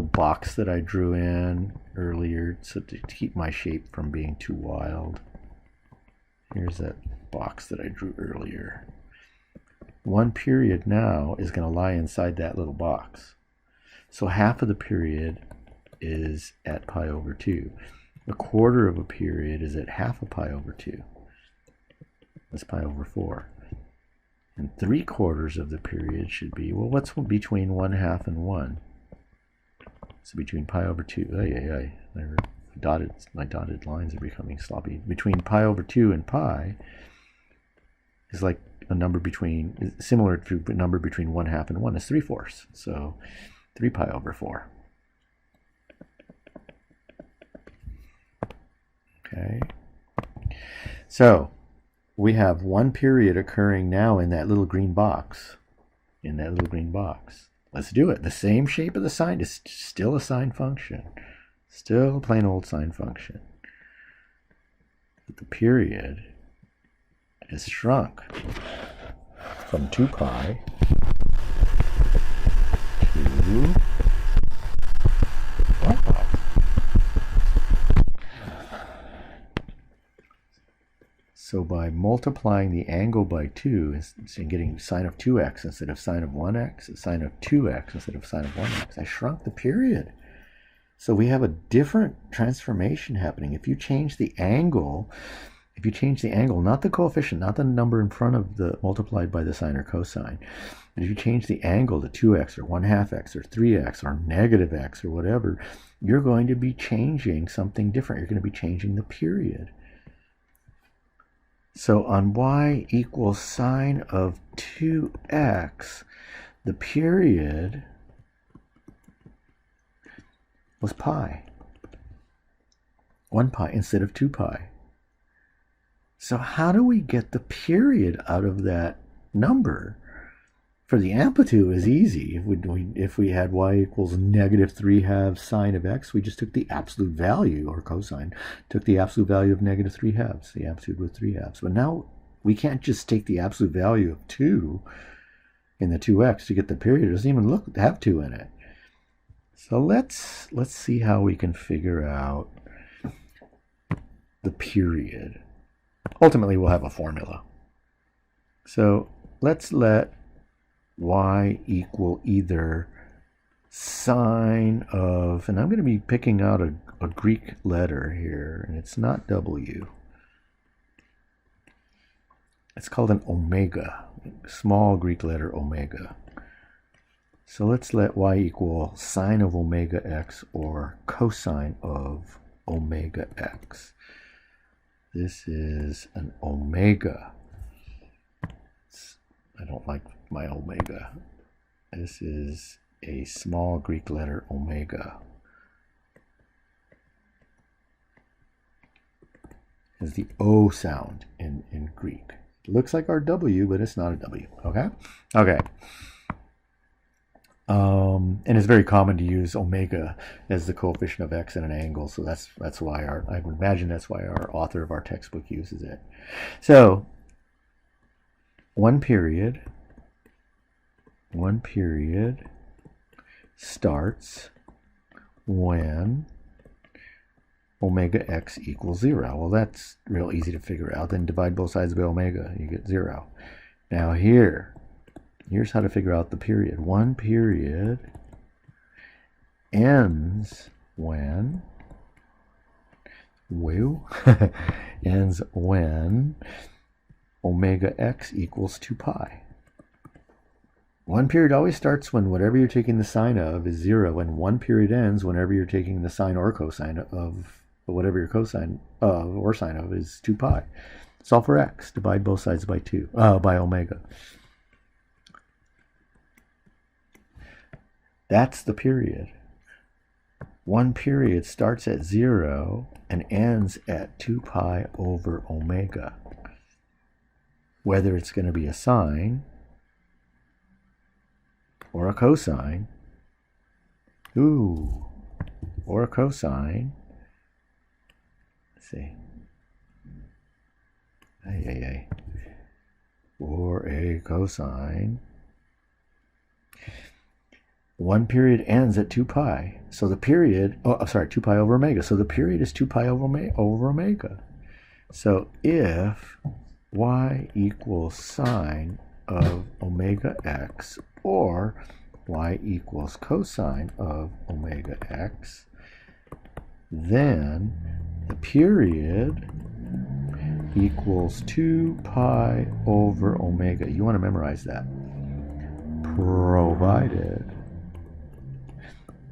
box that I drew in earlier, so to keep my shape from being too wild, here's that box that I drew earlier. One period now is going to lie inside that little box. So half of the period is at pi over 2. A quarter of a period is at half of pi over 2. That's pi over 4. And 3/4 of the period should be, well, what's between 1/2 and 1? So between pi over 2, my dotted lines are becoming sloppy. Between pi over 2 and pi is like a number between, similar to a number between 1/2 and 1 is 3/4. So 3 pi over 4. Okay. So we have one period occurring now in that little green box. Let's do it. The same shape of the sine is still a sine function. Still a plain old sine function. But the period is shrunk from 2 pi to 1 pi. So by multiplying the angle by 2 and getting sine of 2x instead of sine of 1x, and sine of 2x instead of sine of 1x, I shrunk the period. So we have a different transformation happening. If you change the angle, not the coefficient, not the number in front of the multiplied by the sine or cosine, but if you change the angle to 2x or 1/2 x or 3x or negative x or whatever, you're going to be changing something different. You're going to be changing the period. So on y equals sine of 2x, the period was pi. 1 pi instead of 2 pi. So how do we get the period out of that number? For the amplitude is easy. If we had y equals negative 3/2 sine of x, we just took the absolute value, or cosine, took the absolute value of negative 3/2. The amplitude was 3/2. But now we can't just take the absolute value of 2 in the 2x to get the period. It doesn't even have 2 in it. So let's see how we can figure out the period. Ultimately, we'll have a formula. So let's let y equal either sine of, and I'm going to be picking out a Greek letter here, and it's not W. It's called an omega, small Greek letter omega. So let's let y equal sine of omega x or cosine of omega x. This is an omega. I don't like my omega. This is a small Greek letter omega. It's the O sound in Greek. It looks like our W, but it's not a W. Okay? Okay. And it's very common to use omega as the coefficient of x in an angle, so that's why I would imagine that's why our author of our textbook uses it. So one period starts when omega x equals 0. Well, that's real easy to figure out. Then divide both sides by omega, you get 0. Now here's how to figure out the period. One period ends when ends when omega x equals 2 pi. One period always starts when whatever you're taking the sine of is 0, and one period ends whenever you're taking the sine or cosine of whatever your cosine of or sine of is 2 pi. Solve for x. Divide both sides by by omega. That's the period. One period starts at 0 and ends at 2 pi over omega. Whether it's going to be a sine or a cosine, or a cosine. Let's see. Or a cosine. One period ends at 2 pi. So the period, 2 pi over omega. So the period is 2 pi over omega. So if y equals sine of omega x or y equals cosine of omega x, then the period equals 2 pi over omega. You want to memorize that. Provided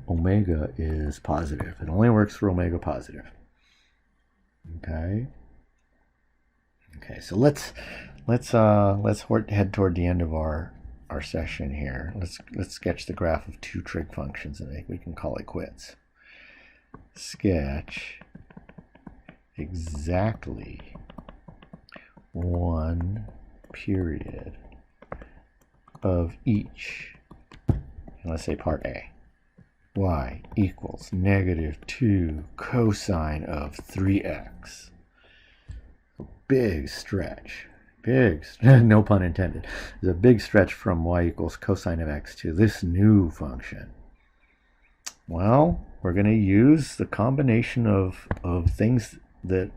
omega is positive. It only works for omega positive. Okay. Okay, so let's head toward the end of our session here. Let's sketch the graph of two trig functions, and we can call it quits. Sketch exactly one period of each. And let's say part A. Y equals -2 cosine of 3x. Big stretch. No pun intended. There's a big stretch from y equals cosine of x to this new function. Well, we're going to use the combination of things that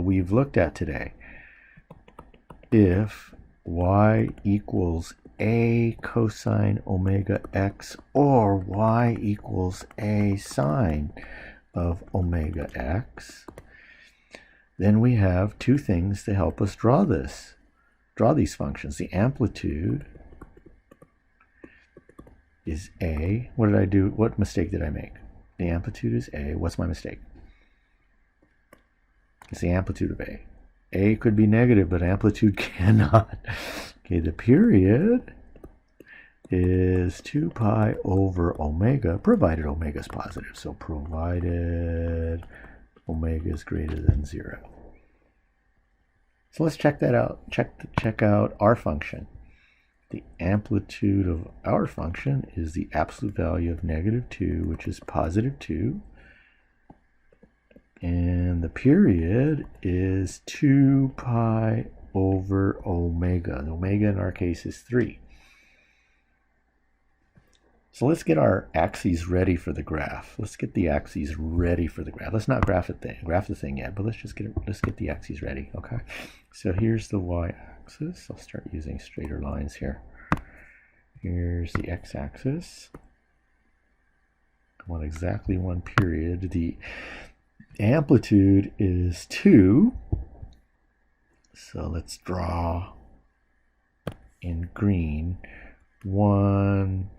we've looked at today. if y equals a cosine omega x or y equals a sine of omega x, then we have two things to help us draw these functions. The amplitude is a. What did I do? What mistake did I make? The amplitude is a. What's my mistake? It's the amplitude of a. A could be negative, but amplitude cannot. Okay, the period is 2 pi over omega, provided omega is positive. So provided omega is greater than 0. So let's check that out. Check out our function. The amplitude of our function is the absolute value of -2, which is +2. And the period is 2 pi over omega. The omega in our case is 3. So let's get our axes ready for the graph. Let's get the axes ready for the graph. Let's not graph the thing yet, but let's get the axes ready, okay? So here's the y-axis. I'll start using straighter lines here. Here's the x-axis. I want exactly one period. The amplitude is 2. So let's draw in green 1,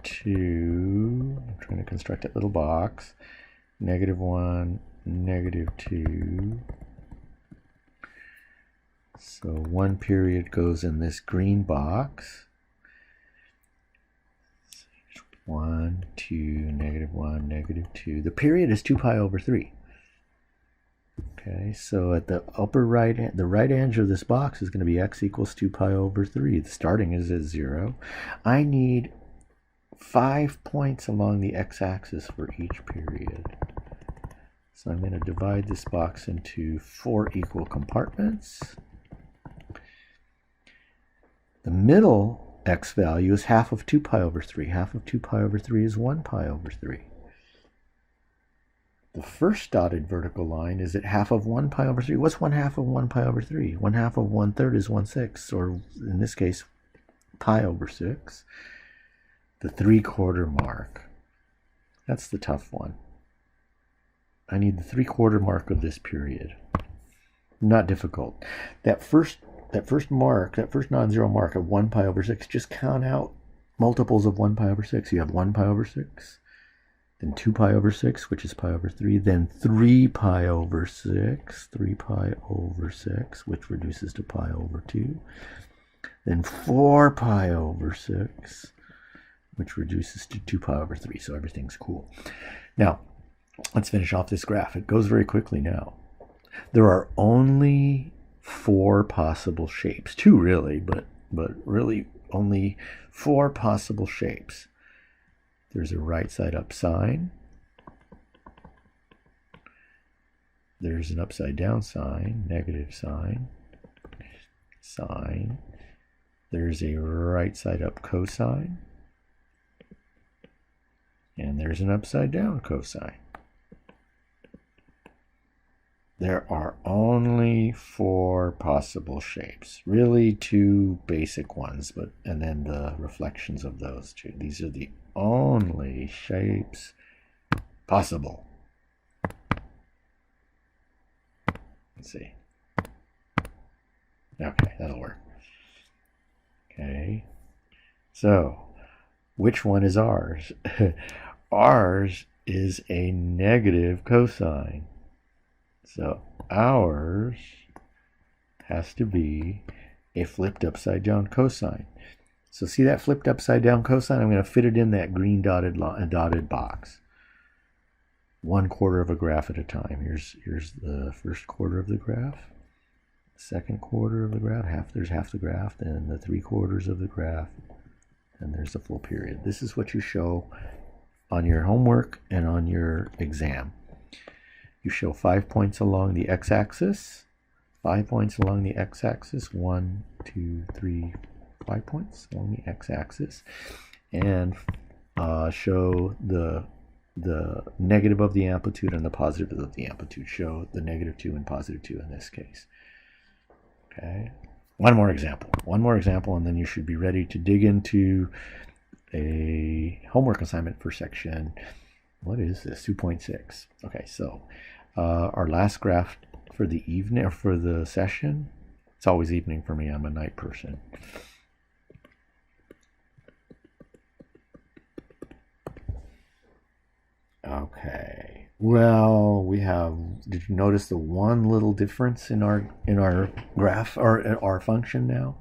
2. I'm trying to construct that little box. -1, -2. So one period goes in this green box. 1, 2, -1, -2. The period is 2 pi over 3. Okay, so at the upper right, the right edge of this box is going to be x equals 2 pi over 3. The starting is at 0. I need 5 points along the x-axis for each period. So I'm going to divide this box into 4 equal compartments. The middle x value is half of 2 pi over 3. Half of 2 pi over 3 is 1 pi over 3. The first dotted vertical line is at half of 1 pi over 3. What's 1/2 of 1 pi over 3? 1/2 of 1/3 is 1/6, or in this case, pi over 6. The 3/4 mark. That's the tough one. I need the 3/4 mark of this period. Not difficult. That first non-zero mark of 1 pi over 6, just count out multiples of 1 pi over 6. You have 1 pi over 6, then 2 pi over 6, which is pi over 3, then 3 pi over 6, 3 pi over 6, which reduces to pi over 2, then 4 pi over 6, which reduces to 2 pi over 3. So everything's cool. Now, let's finish off this graph. It goes very quickly now. There are only 4 possible shapes. 2 really, but really only 4 possible shapes. There's a right side up sine. There's an upside down sine, negative sine, sine. There's a right side up cosine. And there's an upside down cosine. There are only 4 possible shapes. Really 2 basic ones, and then the reflections of those 2. These are the only shapes possible. Let's see. Okay, that'll work. Okay. So, which one is ours? Ours is a negative cosine. So ours has to be a flipped upside down cosine. So see that flipped upside down cosine? I'm going to fit it in that green dotted box. 1/4 of a graph at a time. Here's the first quarter of the graph. Second quarter of the graph. There's half the graph. Then the 3/4 of the graph. And there's the full period. This is what you show on your homework and on your exam. You show 5 points along the x-axis, 5 points along the x-axis, 1, 2, 3, 5 points along the x-axis, and show the negative of the amplitude and the positive of the amplitude. Show the -2 and +2 in this case. Okay. One more example, and then you should be ready to dig into a homework assignment for section, what is this, 2.6. Okay, so our last graph for the evening, or for the session, it's always evening for me, I'm a night person. Okay, well, we have, did you notice the one little difference in our graph, or our function now?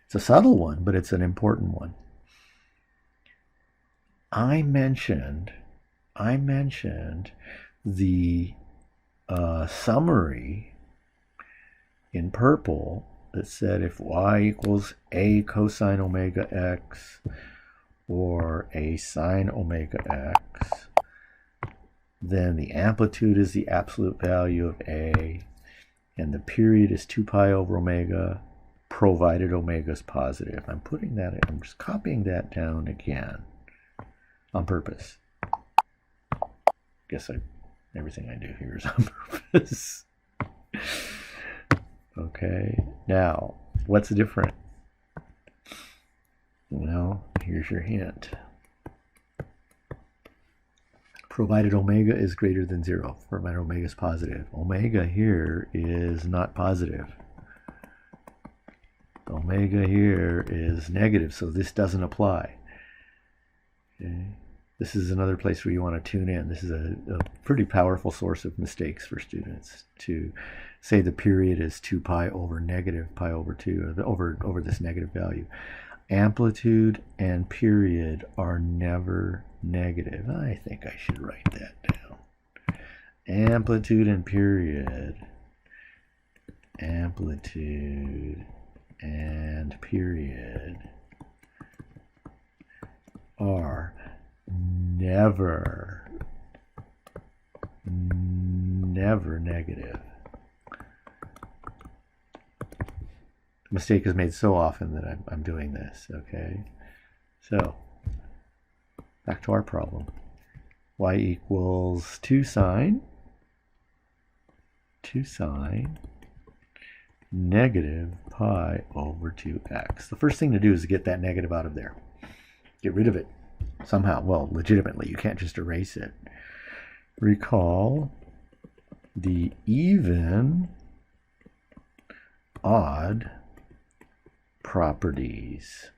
It's a subtle one, but it's an important one. I mentioned the summary in purple that said if y equals a cosine omega x or a sine omega x, then the amplitude is the absolute value of a, and the period is 2 pi over omega, provided omega is positive. I'm putting that in, I'm just copying that down again on purpose. Guess everything I do here is on purpose. Okay, now what's different? Well, here's your hint. Provided omega is greater than 0, provided omega is positive. Omega here is not positive. Omega here is negative, so this doesn't apply. Okay. This is another place where you want to tune in. This is a pretty powerful source of mistakes for students, to say the period is 2 pi over negative pi over 2, over this negative value. Amplitude and period are never negative. I think I should write that down. Amplitude and period. Amplitude and period are never negative. The mistake is made so often that I'm doing this, okay? So, back to our problem. Y equals 2 sine negative pi over 2x. The first thing to do is to get that negative out of there. Get rid of it somehow. Well, legitimately, you can't just erase it. Recall the even, odd properties.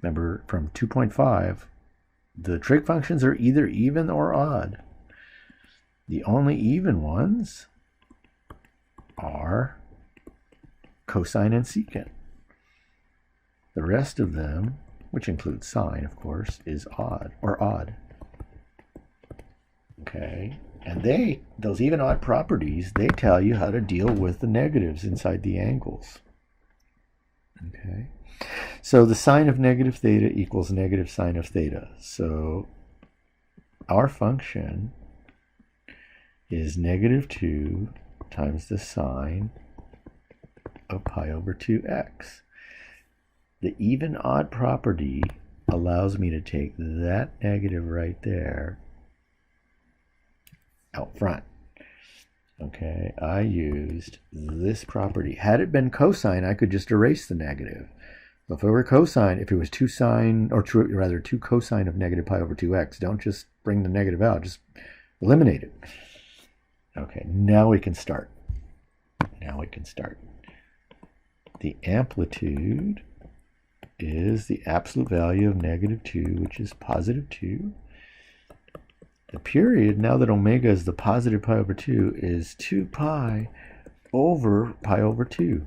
Remember, from 2.5, the trig functions are either even or odd. The only even ones are cosine and secant. The rest of them, which includes sine, of course, is odd. Okay, and those even odd properties, they tell you how to deal with the negatives inside the angles. Okay, so the sine of negative theta equals negative sine of theta. So our function is negative 2 times the sine of pi over 2x. The even odd property allows me to take that negative right there out front. Okay, I used this property. Had it been cosine, I could just erase the negative. So if it were cosine, if it was 2 sine, or rather 2 cosine of negative pi over 2x, don't just bring the negative out, just eliminate it. Okay, now we can start. The amplitude is the absolute value of negative 2, which is positive 2. The period, now that omega is the positive pi over 2, is 2 pi over 2.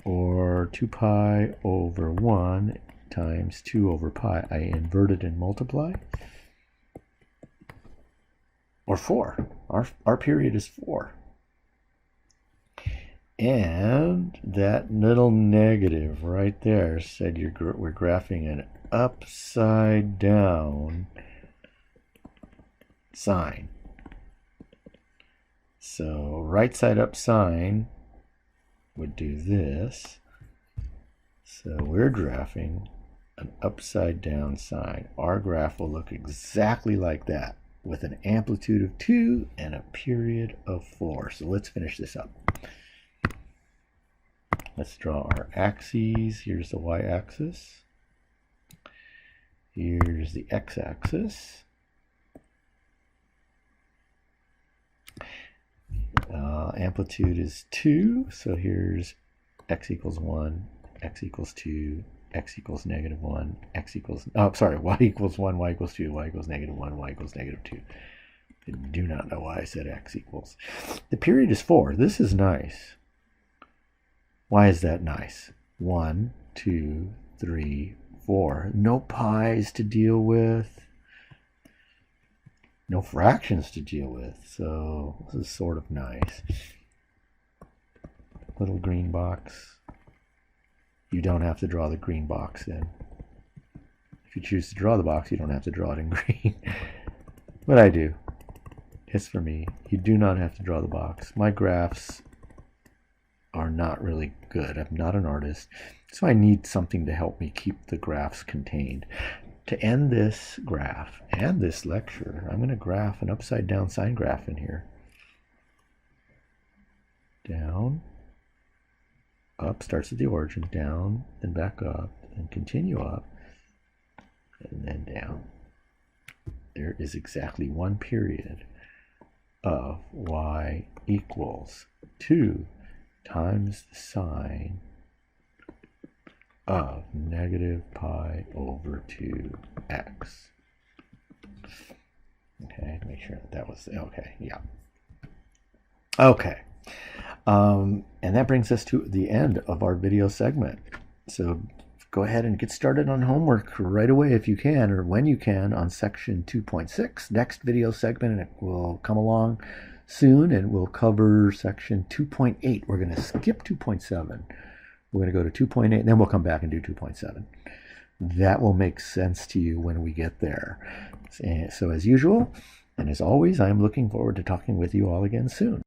Or 2 pi over 1 times 2 over pi. I inverted and multiply. Or 4. Our period is 4. And that little negative right there said we're graphing an upside down sine. So right side up sine would do this. So we're graphing an upside down sine. Our graph will look exactly like that. with an amplitude of 2 and a period of 4. So let's finish this up. Let's draw our axes. Here's the y-axis. Here's the x-axis. Amplitude is 2, so here's x equals 1, x equals 2, x equals -1, x equals, y equals 1, y equals 2, y equals -1, y equals -2. I do not know why I said x equals. The period is 4. This is nice. Why is that nice? 1, 2, 3, 4. No pi's to deal with. No fractions to deal with, so this is sort of nice. Little green box. You don't have to draw the green box in. If you choose to draw the box, you don't have to draw it in green. But I do. It's for me. You do not have to draw the box. My graphs are not really good. I'm not an artist, so I need something to help me keep the graphs contained. To end this graph and this lecture, I'm going to graph an upside down sine graph in here. Down, up, starts at the origin, down, then back up, and continue up, and then down. There is exactly one period of y equals 2 times the sine of -pi/2x. Okay, make sure that was okay. Yeah. Okay. And that brings us to the end of our video segment. So go ahead and get started on homework right away if you can, or when you can, on section 2.6. Next video segment will come along soon, and we'll cover section 2.8. We're going to skip 2.7. We're going to go to 2.8, and then we'll come back and do 2.7. That will make sense to you when we get there. So as usual, and as always, I'm looking forward to talking with you all again soon.